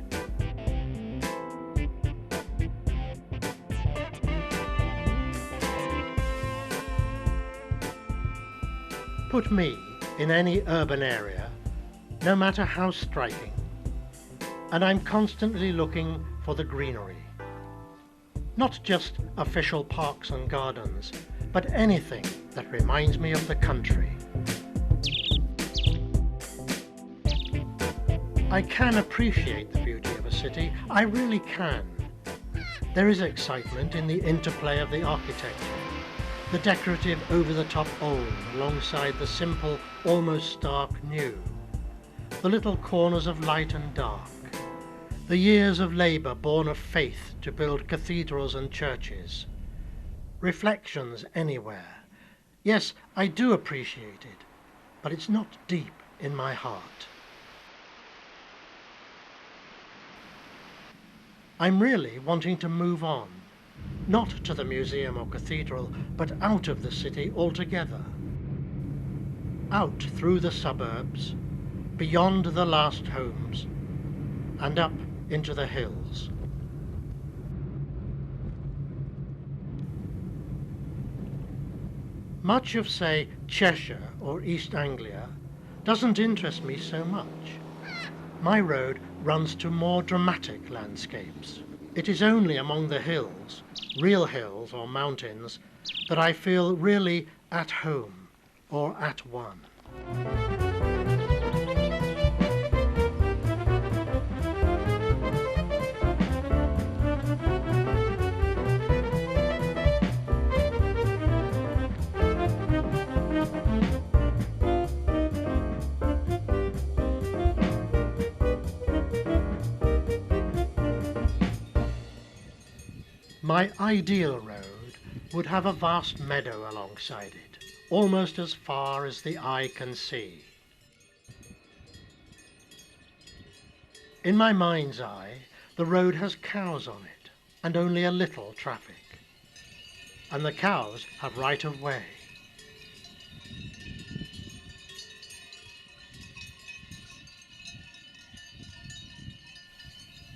Put me in any urban area, no matter how striking, and I'm constantly looking for the greenery. Not just official parks and gardens, but anything that reminds me of the country. I can appreciate the beauty of a city, I really can. There is excitement in the interplay of the architecture, the decorative over-the-top old alongside the simple, almost stark new, the little corners of light and dark, the years of labour born of faith to build cathedrals and churches, reflections anywhere. Yes, I do appreciate it, but it's not deep in my heart. I'm really wanting to move on, not to the museum or cathedral, but out of the city altogether. Out through the suburbs, beyond the last homes, and up into the hills. Much of, say, Cheshire or East Anglia doesn't interest me so much. My road runs to more dramatic landscapes. It is only among the hills, real hills or mountains, that I feel really at home or at one. My ideal road would have a vast meadow alongside it, almost as far as the eye can see. In my mind's eye, the road has cows on it, and only a little traffic. And the cows have right of way.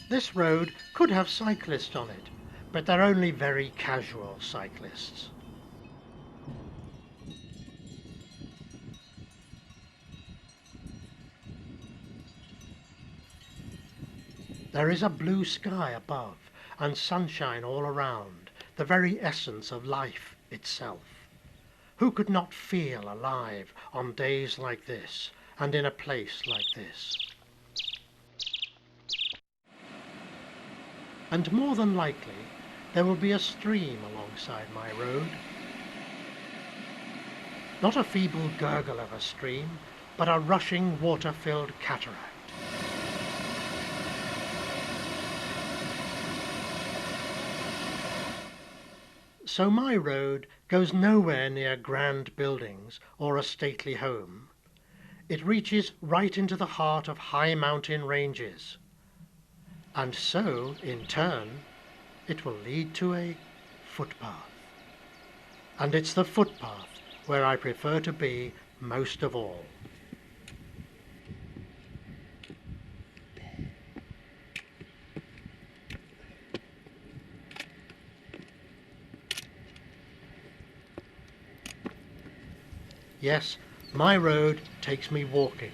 This road could have cyclists on it, but they're only very casual cyclists. There is a blue sky above and sunshine all around, the very essence of life itself. Who could not feel alive on days like this and in a place like this? And more than likely, there will be a stream alongside my road. Not a feeble gurgle of a stream, but a rushing water-filled cataract. So my road goes nowhere near grand buildings or a stately home. It reaches right into the heart of high mountain ranges. And so, in turn, it will lead to a footpath. And it's the footpath where I prefer to be most of all. Yes, my road takes me walking.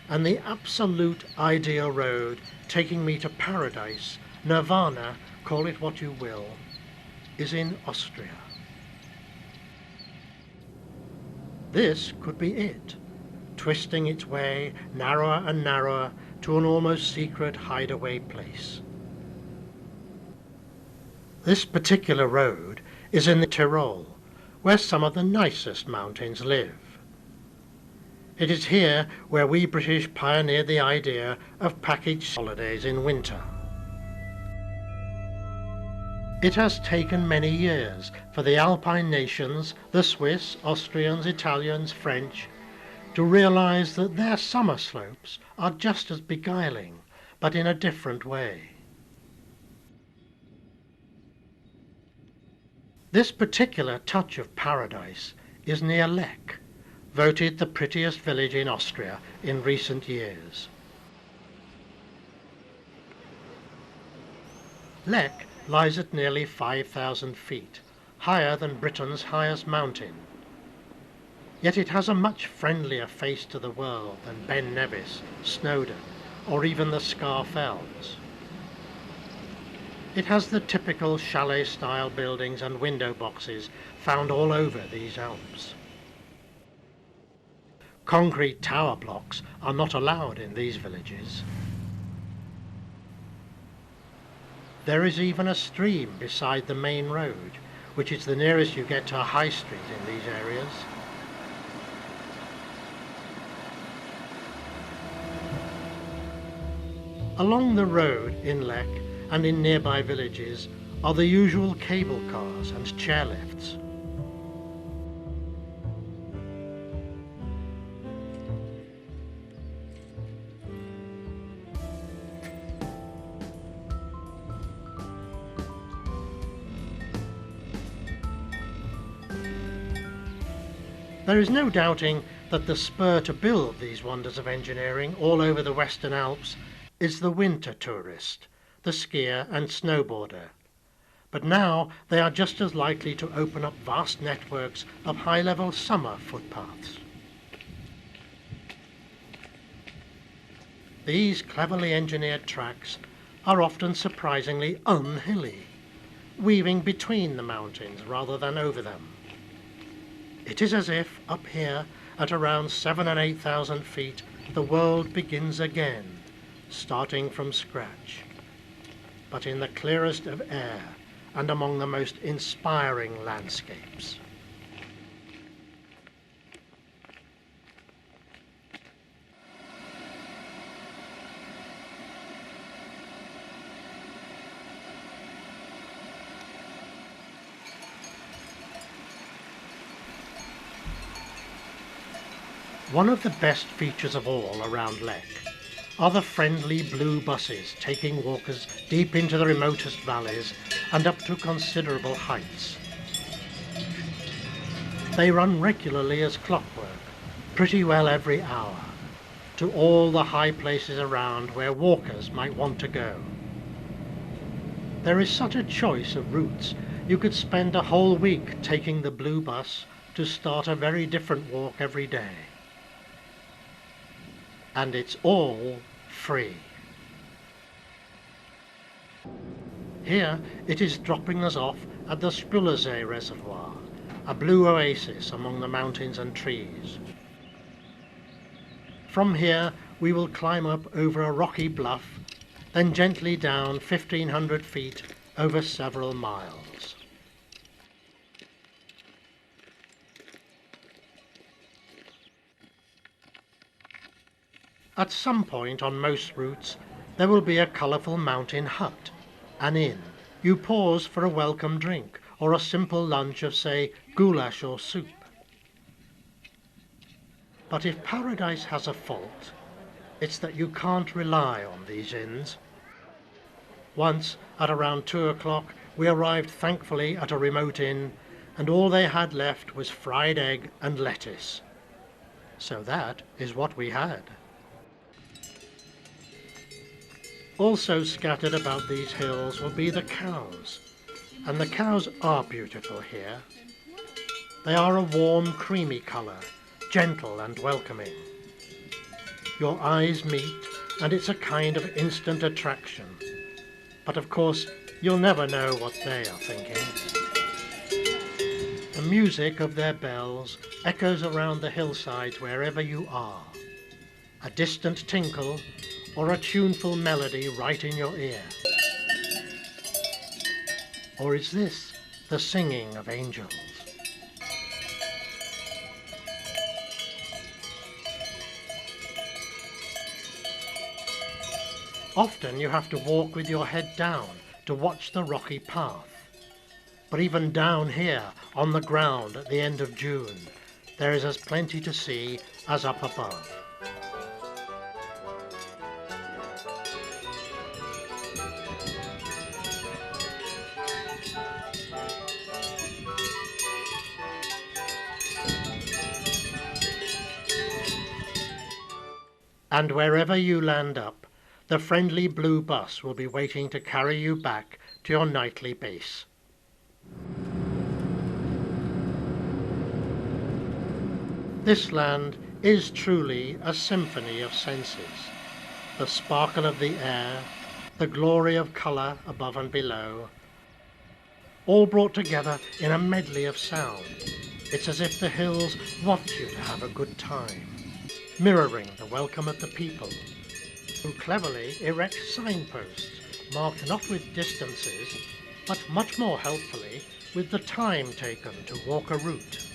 And the absolute ideal road taking me to paradise, nirvana, call it what you will, is in Austria. This could be it, twisting its way narrower and narrower to an almost secret hideaway place. This particular road is in the Tyrol, where some of the nicest mountains live. It is here where we British pioneered the idea of packaged holidays in winter. It has taken many years for the Alpine nations, the Swiss, Austrians, Italians, French, to realize that their summer slopes are just as beguiling, but in a different way. This particular touch of paradise is near Lech, voted the prettiest village in Austria in recent years. Lech lies at nearly 5,000 feet, higher than Britain's highest mountain. Yet it has a much friendlier face to the world than Ben Nevis, Snowdon, or even the Scar Fells. It has the typical chalet-style buildings and window boxes found all over these Alps. Concrete tower blocks are not allowed in these villages. There is even a stream beside the main road, which is the nearest you get to a high street in these areas. Along the road in Lech and in nearby villages are the usual cable cars and chairlifts. There is no doubting that the spur to build these wonders of engineering all over the Western Alps is the winter tourist, the skier and snowboarder. But now they are just as likely to open up vast networks of high-level summer footpaths. These cleverly engineered tracks are often surprisingly unhilly, weaving between the mountains rather than over them. It is as if, up here, at around 7,000 and 8,000 feet, the world begins again, starting from scratch, but in the clearest of air and among the most inspiring landscapes. One of the best features of all around Lech are the friendly blue buses taking walkers deep into the remotest valleys and up to considerable heights. They run regularly as clockwork, pretty well every hour, to all the high places around where walkers might want to go. There is such a choice of routes, you could spend a whole week taking the blue bus to start a very different walk every day. And it's all free. Here it is dropping us off at the Spüllersee Reservoir, a blue oasis among the mountains and trees. From here we will climb up over a rocky bluff, then gently down 1,500 feet over several miles. At some point on most routes there will be a colourful mountain hut, an inn. You pause for a welcome drink or a simple lunch of, say, goulash or soup. But if paradise has a fault, it's that you can't rely on these inns. Once, at around 2 o'clock, we arrived thankfully at a remote inn, and all they had left was fried egg and lettuce. So that is what we had. Also scattered about these hills will be the cows, and the cows are beautiful here. They are a warm, creamy colour, gentle and welcoming. Your eyes meet, and it's a kind of instant attraction. But of course, you'll never know what they are thinking. The music of their bells echoes around the hillsides wherever you are. A distant tinkle or a tuneful melody right in your ear. Or is this the singing of angels? Often you have to walk with your head down to watch the rocky path. But even down here on the ground at the end of June, there is as plenty to see as up above. And wherever you land up, the friendly blue bus will be waiting to carry you back to your nightly base. This land is truly a symphony of senses. The sparkle of the air, the glory of colour above and below, all brought together in a medley of sound. It's as if the hills want you to have a good time, mirroring the welcome of the people, who cleverly erect signposts marked not with distances, but much more helpfully with the time taken to walk a route.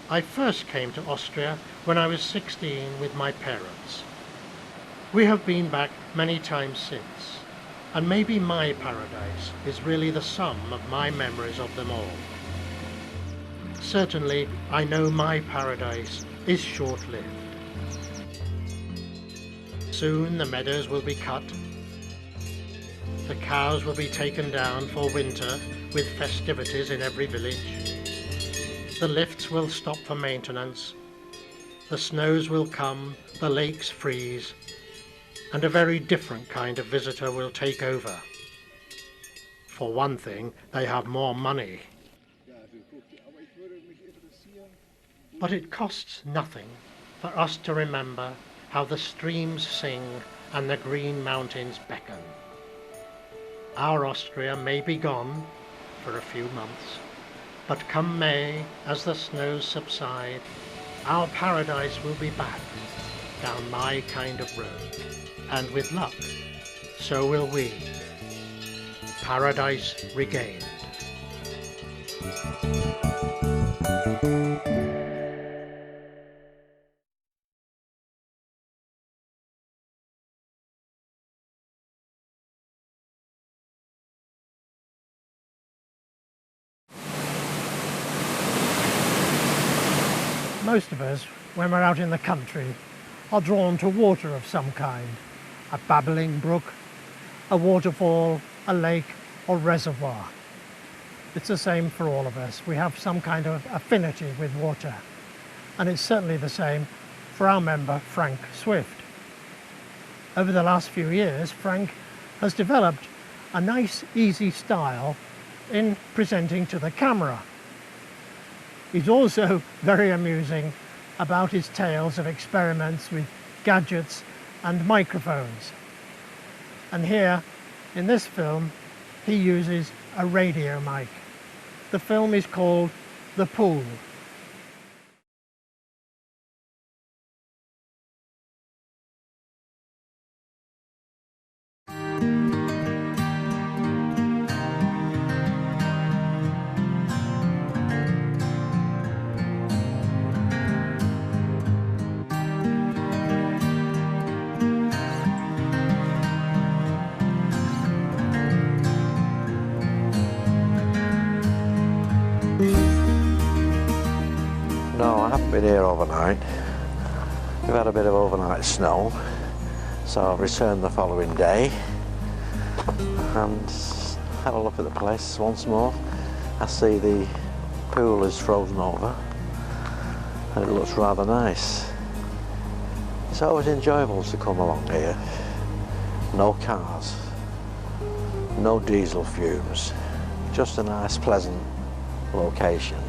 I first came to Austria when I was 16 with my parents. We have been back many times since, and maybe my paradise is really the sum of my memories of them all. Certainly, I know my paradise is short-lived. Soon the meadows will be cut, the cows will be taken down for winter with festivities in every village, the lifts will stop for maintenance, the snows will come, the lakes freeze, and a very different kind of visitor will take over. For one thing, they have more money. But it costs nothing for us to remember how the streams sing and the green mountains beckon. Our Austria may be gone for a few months, but come May, as the snows subside, our paradise will be back down my kind of road. And with luck, so will we. Paradise regained. Most of us, when we're out in the country, are drawn to water of some kind. A babbling brook, a waterfall, a lake or reservoir. It's the same for all of us. We have some kind of affinity with water. And it's certainly the same for our member, Frank Swift. Over the last few years, Frank has developed a nice, easy style in presenting to the camera. He's also very amusing about his tales of experiments with gadgets and microphones. And here, in this film, he uses a radio mic. The film is called The Pool. No, I haven't been here overnight. We've had a bit of overnight snow, so I've returned the following day and had a look at the place once more. I see the pool is frozen over and it looks rather nice. It's always enjoyable to come along here. No cars, no diesel fumes, just a nice pleasant location.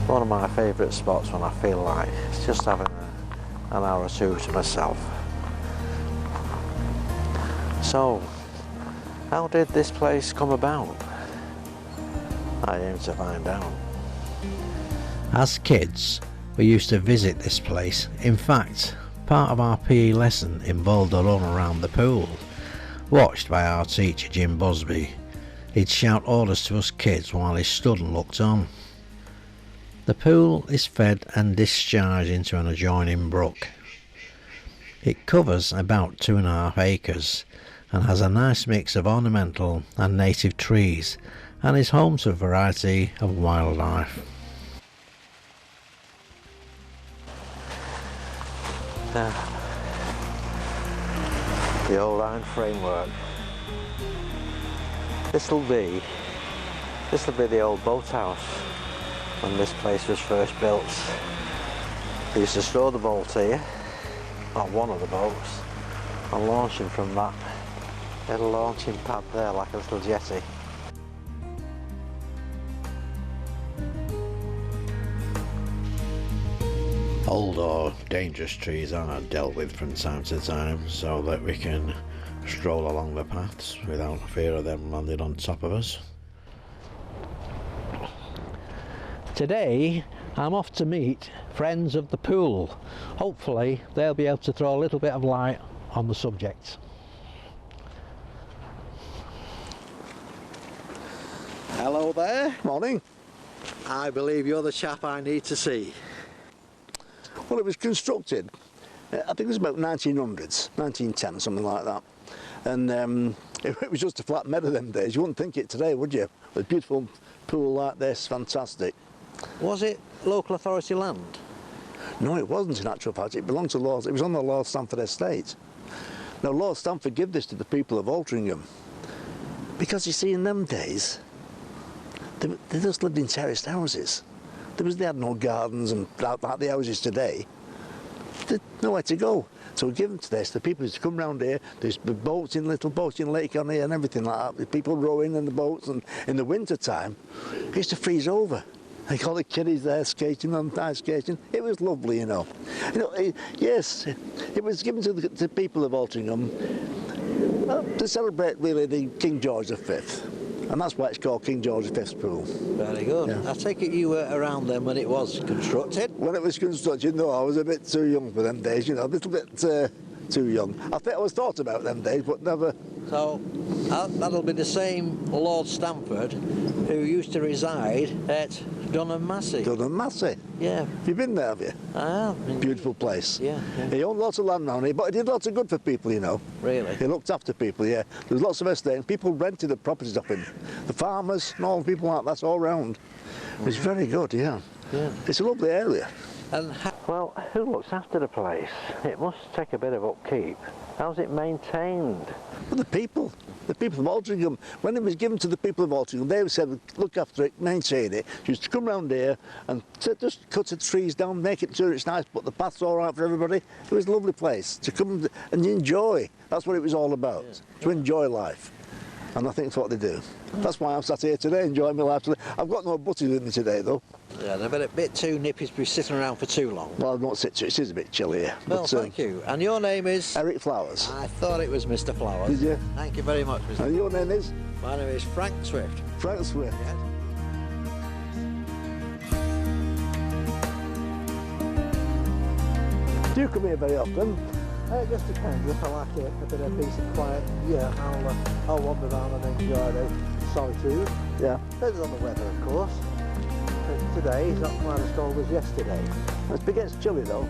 One of my favourite spots when I feel like it's just having an hour or two to myself. So, how did this place come about? I aim to find out. As kids, we used to visit this place. In fact, part of our PE lesson involved a run around the pool, watched by our teacher Jim Busby. He'd shout orders to us kids while he stood and looked on. The pool is fed and discharged into an adjoining brook. It covers about 2.5 acres and has a nice mix of ornamental and native trees and is home to a variety of wildlife. The old iron framework. This'll be the old boathouse when this place was first built. They used to store the boat here, on one of the boats, and launching from that little launching pad there like a little jetty. Old or dangerous trees are dealt with from time to time so that we can stroll along the paths without fear of them landing on top of us. Today I'm off to meet friends of the pool. Hopefully they'll be able to throw a little bit of light on the subject. Hello there. Morning. I believe you're the chap I need to see. Well, it was constructed, I think it was about 1900s, 1910, something like that. And it was just a flat meadow them days. You wouldn't think it today, would you? A beautiful pool like this, fantastic. Was it local authority land? No, it wasn't in actual fact. It belonged to Lord, it was on the Lord Stamford estate. Now, Lord Stamford gave this to the people of Altrincham because, you see, in them days, they just lived in terraced houses. They had no gardens and like the houses today. They had nowhere to go. So we give them to this. The people used to come round here. There's boats in little boats in Lake on here and everything like that. The people rowing in the boats, and in the winter time, it used to freeze over. They call the kiddies there skating on ice skating. It was lovely, you know. Yes, it was given to the people of Altrincham to celebrate really the King George V. And that's why it's called King George V's Pool. Very good. Yeah. I take it you were around then when it was constructed? When it was constructed, no, I was a bit too young for them days, you know, a little bit too young. I think I was thought about them days, but never. So that'll be the same Lord Stamford who used to reside at Dunham Massey. Dunham Massey? Yeah. Have you been there, have you? I have. Beautiful place. Yeah. He owned lots of land around here, but he did lots of good for people, you know. Really? He looked after people, yeah. There was lots of estates, and people rented the properties off him. The farmers and all the people like that, all round. It was very good, yeah. Yeah. It's a lovely area. And well, who looks after the place? It must take a bit of upkeep. How's it maintained? Well, the people from Altrincham, when it was given to the people of Altrincham, they said, look after it, maintain it. Just to come round here and just cut the trees down, make it sure it's nice, but the path's all right for everybody. It was a lovely place to come and enjoy. That's what it was all about, to enjoy life. And I think that's what they do. That's why I'm sat here today, enjoying my life today. I've got no butties with me today, though. Yeah, they're a bit too nippy to be sitting around for too long. Well, I won't sit too. It is a bit chilly here. Well, but, thank you. And your name is? Eric Flowers. I thought it was Mr. Flowers. Did you? Thank you very much, Mr. And your name is? My name is Frank Swift. Frank Swift. Yes. Do you come here very often? It just depends. If I like it, a bit of peace and quiet, yeah, I'll wander around and enjoy the solitude. Yeah. Depends on the weather, of course. Today it's not quite as cold as yesterday. It gets chilly though.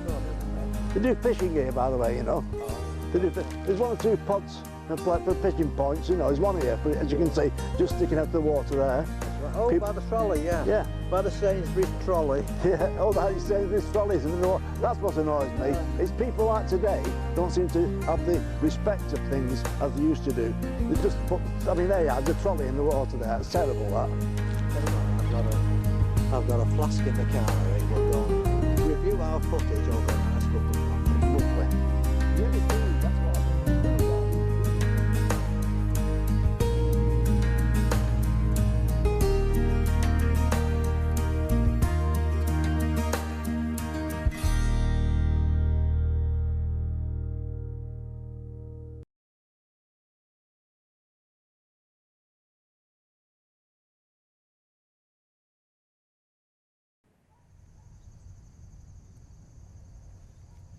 They do fishing here, by the way, you know. They do. There's one or two pods for fishing points, you know. There's one here, as you can see, just sticking out the water there. Oh, by the trolley, yeah. Yeah. By the Sainsbury's trolley. Yeah, oh, the Sainsbury's trolleys. That's what annoys me. It's people like today don't seem to have the respect of things as they used to do. They just put, I mean, there you are, the trolley in the water there. It's terrible, that. I've got a flask in the car, Eric. We'll go and review our footage over a nice cup of coffee. Lovely. Really do, that's what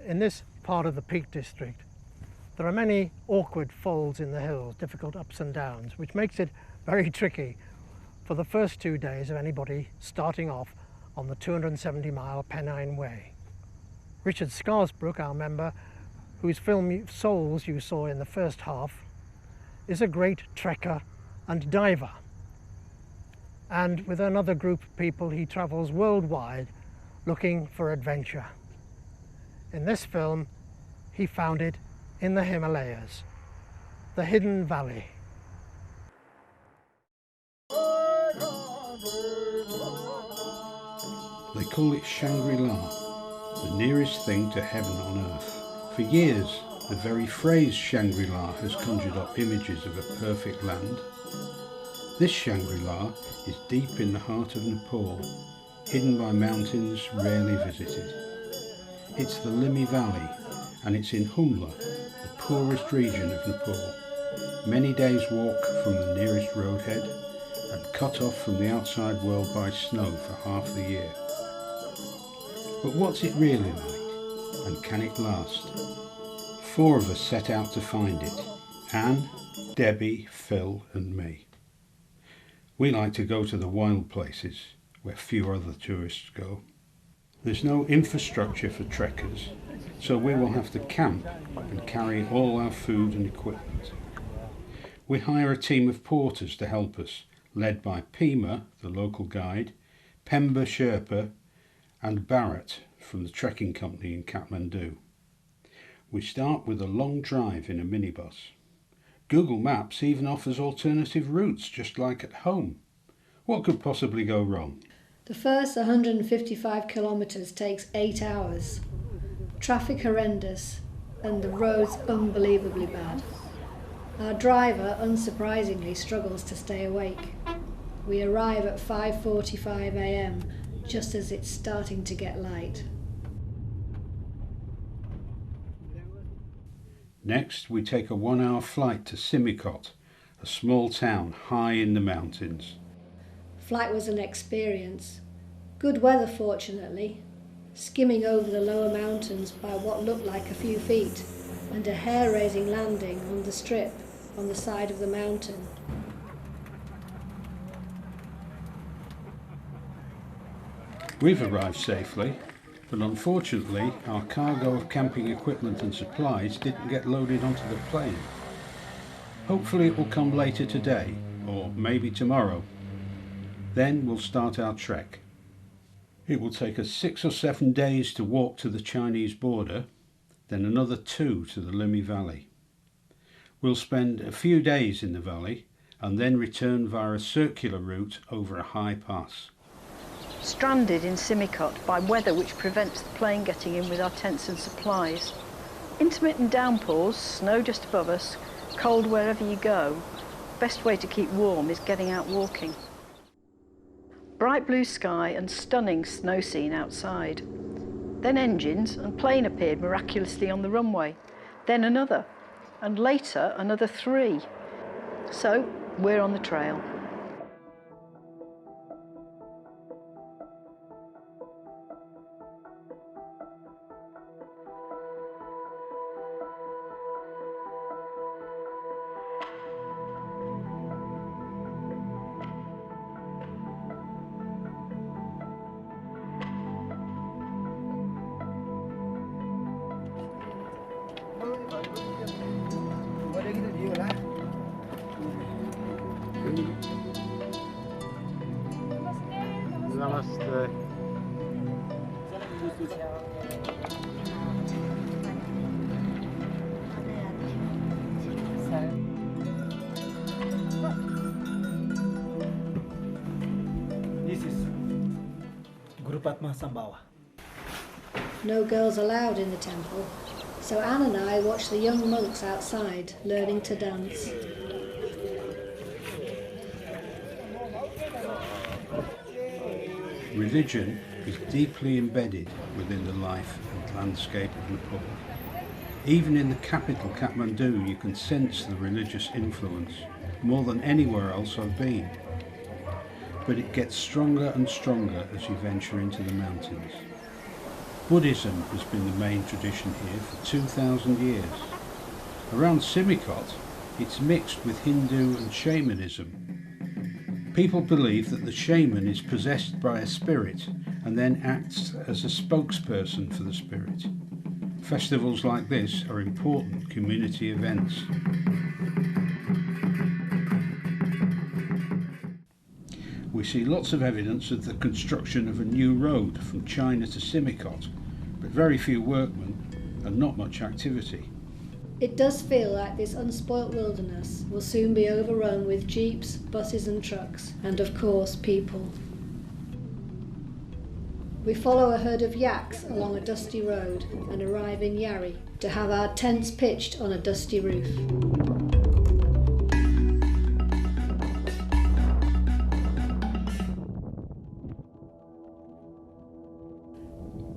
In this part of the Peak District, there are many awkward folds in the hills, difficult ups and downs, which makes it very tricky for the first 2 days of anybody starting off on the 270-mile Pennine Way. Richard Scarsbrook, our member, whose film Souls you saw in the first half, is a great trekker and diver. And with another group of people, he travels worldwide looking for adventure. In this film, he found it in the Himalayas, the Hidden Valley. They call it Shangri-La, the nearest thing to heaven on earth. For years, the very phrase Shangri-La has conjured up images of a perfect land. This Shangri-La is deep in the heart of Nepal, hidden by mountains rarely visited. It's the Limi Valley, and it's in Humla, the poorest region of Nepal. Many days' walk from the nearest roadhead, and cut off from the outside world by snow for half the year. But what's it really like, and can it last? 4 of us set out to find it: Anne, Debbie, Phil and me. We like to go to the wild places, where few other tourists go. There's no infrastructure for trekkers, so we will have to camp and carry all our food and equipment. We hire a team of porters to help us, led by Pima, the local guide, Pemba Sherpa and Barrett from the trekking company in Kathmandu. We start with a long drive in a minibus. Google Maps even offers alternative routes, just like at home. What could possibly go wrong? The first 155 kilometres takes 8 hours. Traffic horrendous and the roads unbelievably bad. Our driver, unsurprisingly, struggles to stay awake. We arrive at 5:45 a.m, just as it's starting to get light. Next, we take a 1-hour flight to Simikot, a small town high in the mountains. Flight was an experience. Good weather, fortunately. Skimming over the lower mountains by what looked like a few feet, and a hair-raising landing on the strip on the side of the mountain. We've arrived safely, but unfortunately our cargo of camping equipment and supplies didn't get loaded onto the plane. Hopefully it will come later today, or maybe tomorrow. Then we'll start our trek. It will take us 6 or 7 days to walk to the Chinese border, then another 2 to the Limmey Valley. We'll spend a few days in the valley and then return via a circular route over a high pass. Stranded in Simicot by weather which prevents the plane getting in with our tents and supplies. Intermittent downpours, snow just above us, cold wherever you go. Best way to keep warm is getting out walking. Bright blue sky and stunning snow scene outside. Then engines and plane appeared miraculously on the runway. Then another, and later another 3. So we're on the trail. Namaste. This is Guru Padma Sambhava. No girls allowed in the temple, so Anne and I watched the young monks outside learning to dance. Religion is deeply embedded within the life and landscape of Nepal. Even in the capital, Kathmandu, you can sense the religious influence more than anywhere else I've been. But it gets stronger and stronger as you venture into the mountains. Buddhism has been the main tradition here for 2,000 years. Around Simicot, it's mixed with Hindu and shamanism. People believe that the shaman is possessed by a spirit and then acts as a spokesperson for the spirit. Festivals like this are important community events. We see lots of evidence of the construction of a new road from China to Simicot, but very few workmen and not much activity. It does feel like this unspoilt wilderness will soon be overrun with jeeps, buses and trucks, and of course people. We follow a herd of yaks along a dusty road and arrive in Yarrie to have our tents pitched on a dusty roof.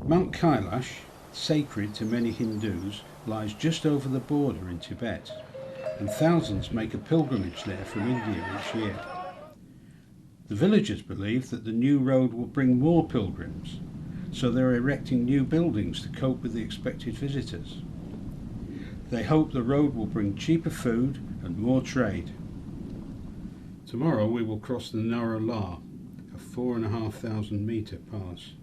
Mount Kailash, sacred to many Hindus, lies just over the border in Tibet, and thousands make a pilgrimage there from India each year. The villagers believe that the new road will bring more pilgrims, so they're erecting new buildings to cope with the expected visitors. They hope the road will bring cheaper food and more trade. Tomorrow we will cross the Nara La, a 4,500 metre pass.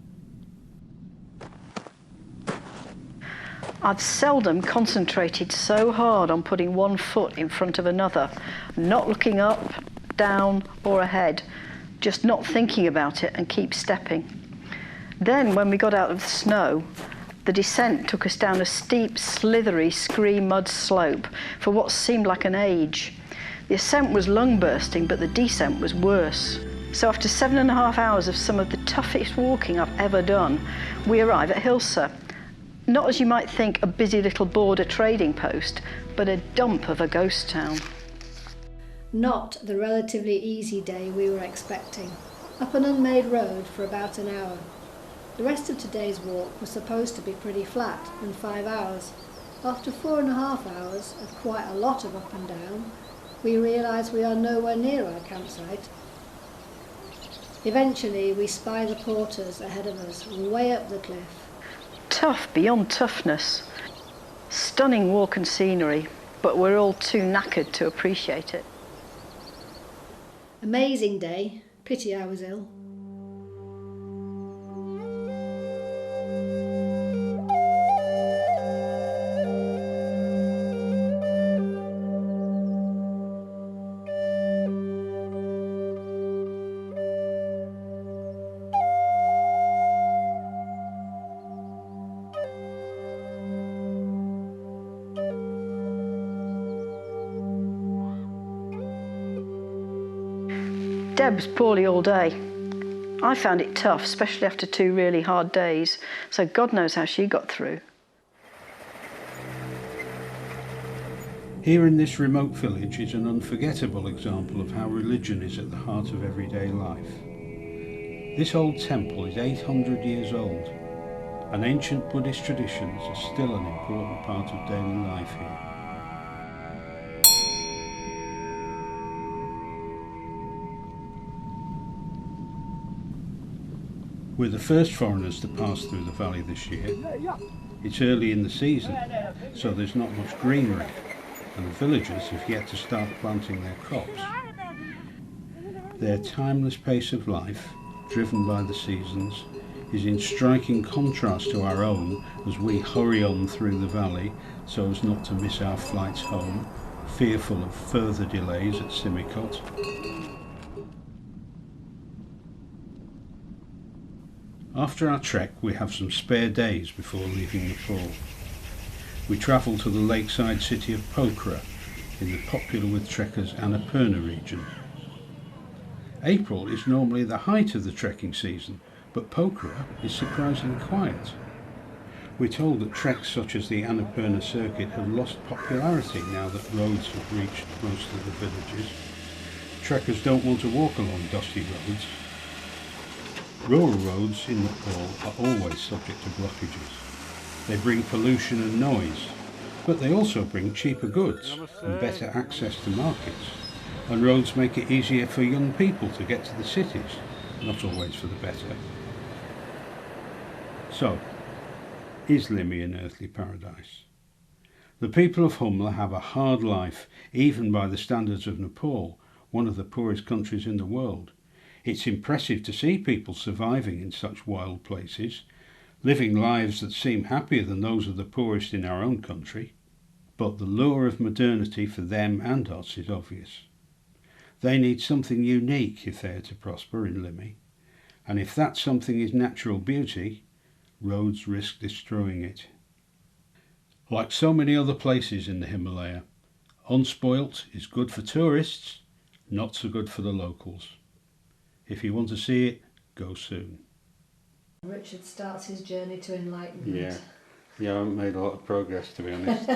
I've seldom concentrated so hard on putting one foot in front of another, not looking up, down or ahead, just not thinking about it and keep stepping. Then when we got out of the snow, the descent took us down a steep, slithery, scree mud slope for what seemed like an age. The ascent was lung-bursting, but the descent was worse. So after 7.5 hours of some of the toughest walking I've ever done, we arrive at Hilsa. Not as you might think a busy little border trading post, but a dump of a ghost town. Not the relatively easy day we were expecting. Up an unmade road for about an hour. The rest of today's walk was supposed to be pretty flat and 5 hours. After 4.5 hours of quite a lot of up and down, we realise we are nowhere near our campsite. Eventually we spy the porters ahead of us, way up the cliff. Tough beyond toughness. Stunning walk and scenery, but we're all too knackered to appreciate it. Amazing day. Pity I was ill. Deb's poorly all day. I found it tough, especially after 2 really hard days, so God knows how she got through. Here in this remote village is an unforgettable example of how religion is at the heart of everyday life. This old temple is 800 years old, and ancient Buddhist traditions are still an important part of daily life here. We're the first foreigners to pass through the valley this year. It's early in the season, so there's not much greenery, and the villagers have yet to start planting their crops. Their timeless pace of life, driven by the seasons, is in striking contrast to our own as we hurry on through the valley so as not to miss our flights home, fearful of further delays at Simikot. After our trek, we have some spare days before leaving Nepal. We travel to the lakeside city of Pokhara in the popular with trekkers Annapurna region. April is normally the height of the trekking season, but Pokhara is surprisingly quiet. We're told that treks such as the Annapurna circuit have lost popularity now that roads have reached most of the villages. Trekkers don't want to walk along dusty roads. Rural roads in Nepal are always subject to blockages. They bring pollution and noise, but they also bring cheaper goods and better access to markets. And roads make it easier for young people to get to the cities, not always for the better. So, is Limi an earthly paradise? The people of Humla have a hard life, even by the standards of Nepal, one of the poorest countries in the world. It's impressive to see people surviving in such wild places, living lives that seem happier than those of the poorest in our own country. But the lure of modernity for them and us is obvious. They need something unique if they are to prosper in Limi, and if that something is natural beauty, roads risk destroying it. Like so many other places in the Himalaya, unspoilt is good for tourists, not so good for the locals. If you want to see it, go soon. Richard starts his journey to enlightenment. Yeah, I haven't made a lot of progress, to be honest.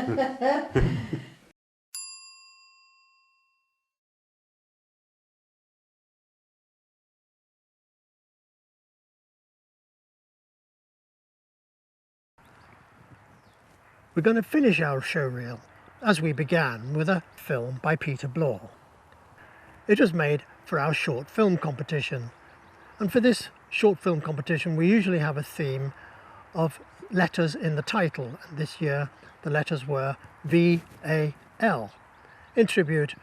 We're going to finish our showreel, as we began, with a film by Peter Blore. It was made for our short film competition, and for this short film competition we usually have a theme of letters in the title, and this year the letters were VAL, in tribute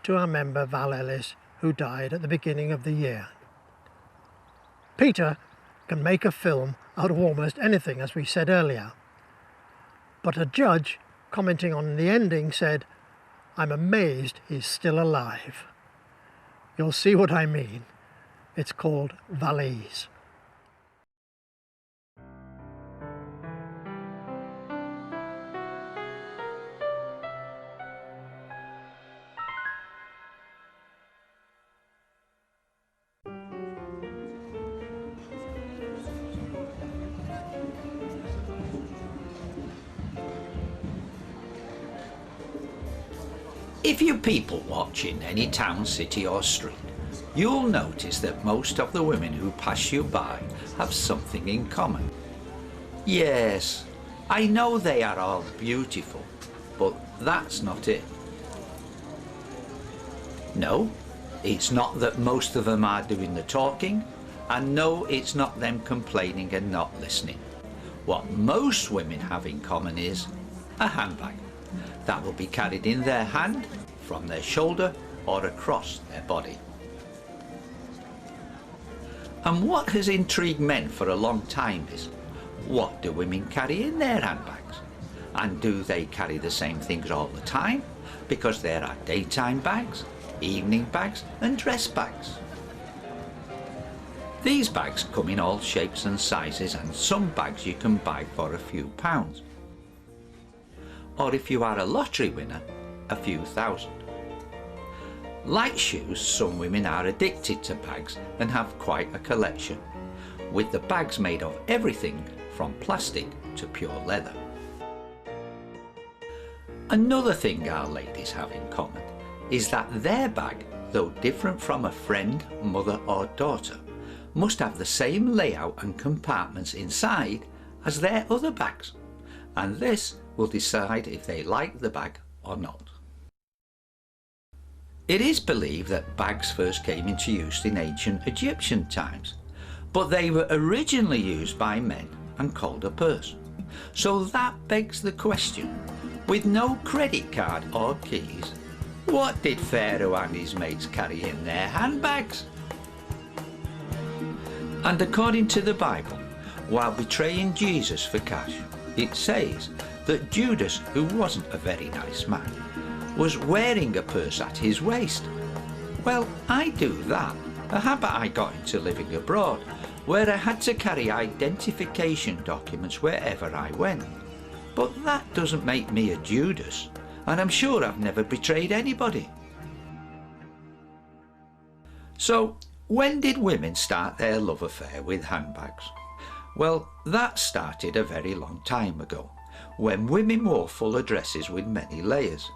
to our member Val Ellis, who died at the beginning of the year. Peter can make a film out of almost anything, as we said earlier, but a judge commenting on the ending said, "I'm amazed he's still alive." You'll see what I mean. It's called Valise. If you people watch in any town, city or street, you'll notice that most of the women who pass you by have something in common. Yes, I know they are all beautiful, but that's not it. No, it's not that most of them are doing the talking, and no, it's not them complaining and not listening. What most women have in common is a handbag that will be carried in their hand, from their shoulder or across their body. And what has intrigued men for a long time is, what do women carry in their handbags? And do they carry the same things all the time? Because there are daytime bags, evening bags and dress bags. These bags come in all shapes and sizes, and some bags you can buy for a few pounds. Or if you are a lottery winner, a few thousand. Like shoes, some women are addicted to bags and have quite a collection, with the bags made of everything from plastic to pure leather. Another thing our ladies have in common is that their bag, though different from a friend, mother or daughter, must have the same layout and compartments inside as their other bags, and this will decide if they like the bag or not. It is believed that bags first came into use in ancient Egyptian times, but they were originally used by men and called a purse. So that begs the question, with no credit card or keys, what did Pharaoh and his mates carry in their handbags? And according to the Bible, while betraying Jesus for cash, it says that Judas, who wasn't a very nice man, was wearing a purse at his waist. Well, I do that, a habit I got into living abroad, where I had to carry identification documents wherever I went. But that doesn't make me a Judas, and I'm sure I've never betrayed anybody. So, when did women start their love affair with handbags? Well, that started a very long time ago, when women wore fuller dresses with many layers,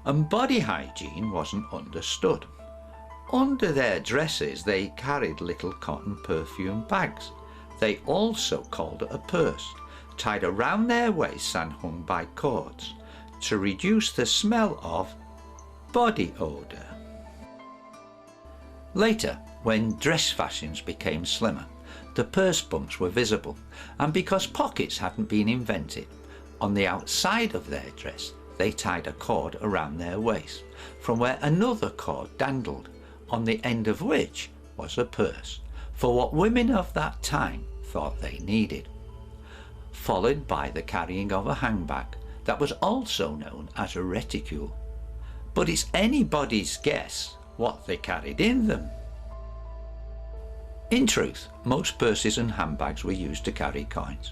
and body hygiene wasn't understood. Under their dresses they carried little cotton perfume bags. They also called it a purse, tied around their waists and hung by cords, to reduce the smell of body odour. Later, when dress fashions became slimmer, the purse bumps were visible, and because pockets hadn't been invented, on the outside of their dress they tied a cord around their waist, from where another cord dangled, on the end of which was a purse, for what women of that time thought they needed. Followed by the carrying of a handbag that was also known as a reticule. But it's anybody's guess what they carried in them. In truth, most purses and handbags were used to carry coins,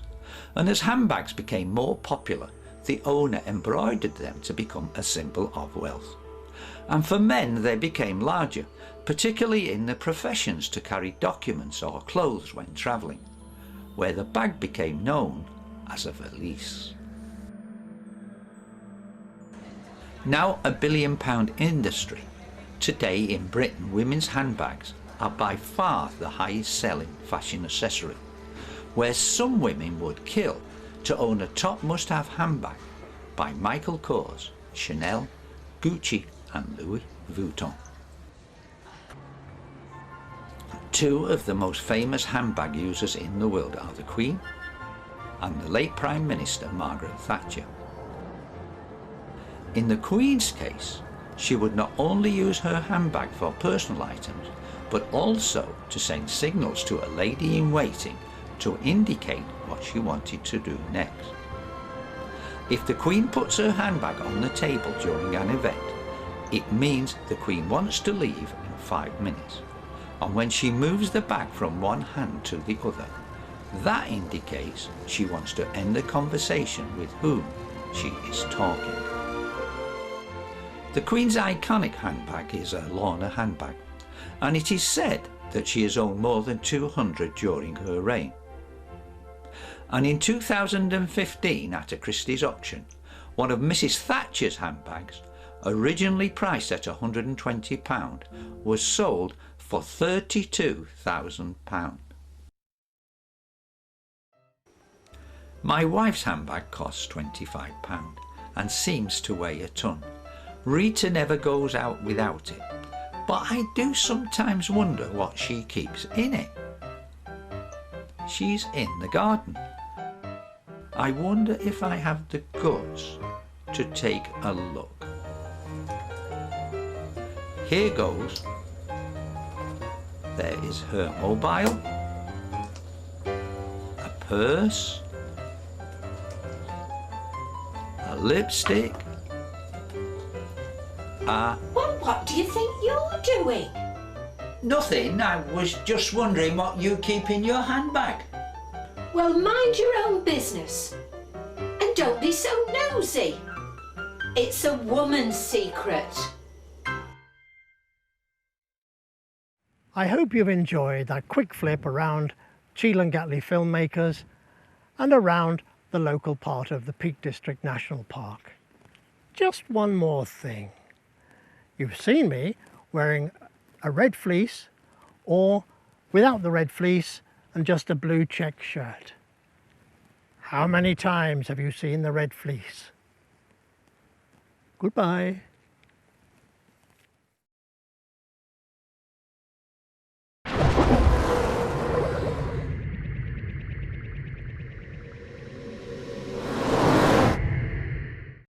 and as handbags became more popular, the owner embroidered them to become a symbol of wealth. And for men they became larger, particularly in the professions to carry documents or clothes when travelling, where the bag became known as a valise. Now a £1 billion industry, today in Britain women's handbags are by far the highest selling fashion accessory, where some women would kill to own a top must-have handbag by Michael Kors, Chanel, Gucci and Louis Vuitton. Two of the most famous handbag users in the world are the Queen and the late Prime Minister Margaret Thatcher. In the Queen's case, she would not only use her handbag for personal items, but also to send signals to a lady in waiting to indicate what she wanted to do next. If the Queen puts her handbag on the table during an event, it means the Queen wants to leave in 5 minutes. And when she moves the bag from one hand to the other, that indicates she wants to end the conversation with whom she is talking. The Queen's iconic handbag is a Lorna handbag, and it is said that she has owned more than 200 during her reign. And in 2015, at a Christie's auction, one of Mrs. Thatcher's handbags, originally priced at £120, was sold for £32,000. My wife's handbag costs £25 and seems to weigh a ton. Rita never goes out without it, but I do sometimes wonder what she keeps in it. She's in the garden. I wonder if I have the guts to take a look. Here goes. There is her mobile, a purse, a lipstick, Well, what do you think you're doing? Nothing, I was just wondering what you keep in your handbag. Well, mind your own business. And don't be so nosy. It's a woman's secret. I hope you've enjoyed that quick flip around Cheadle and Gatley filmmakers and around the local part of the Peak District National Park. Just one more thing. You've seen me wearing a red fleece or without the red fleece and just a blue check shirt. How many times have you seen the red fleece? Goodbye.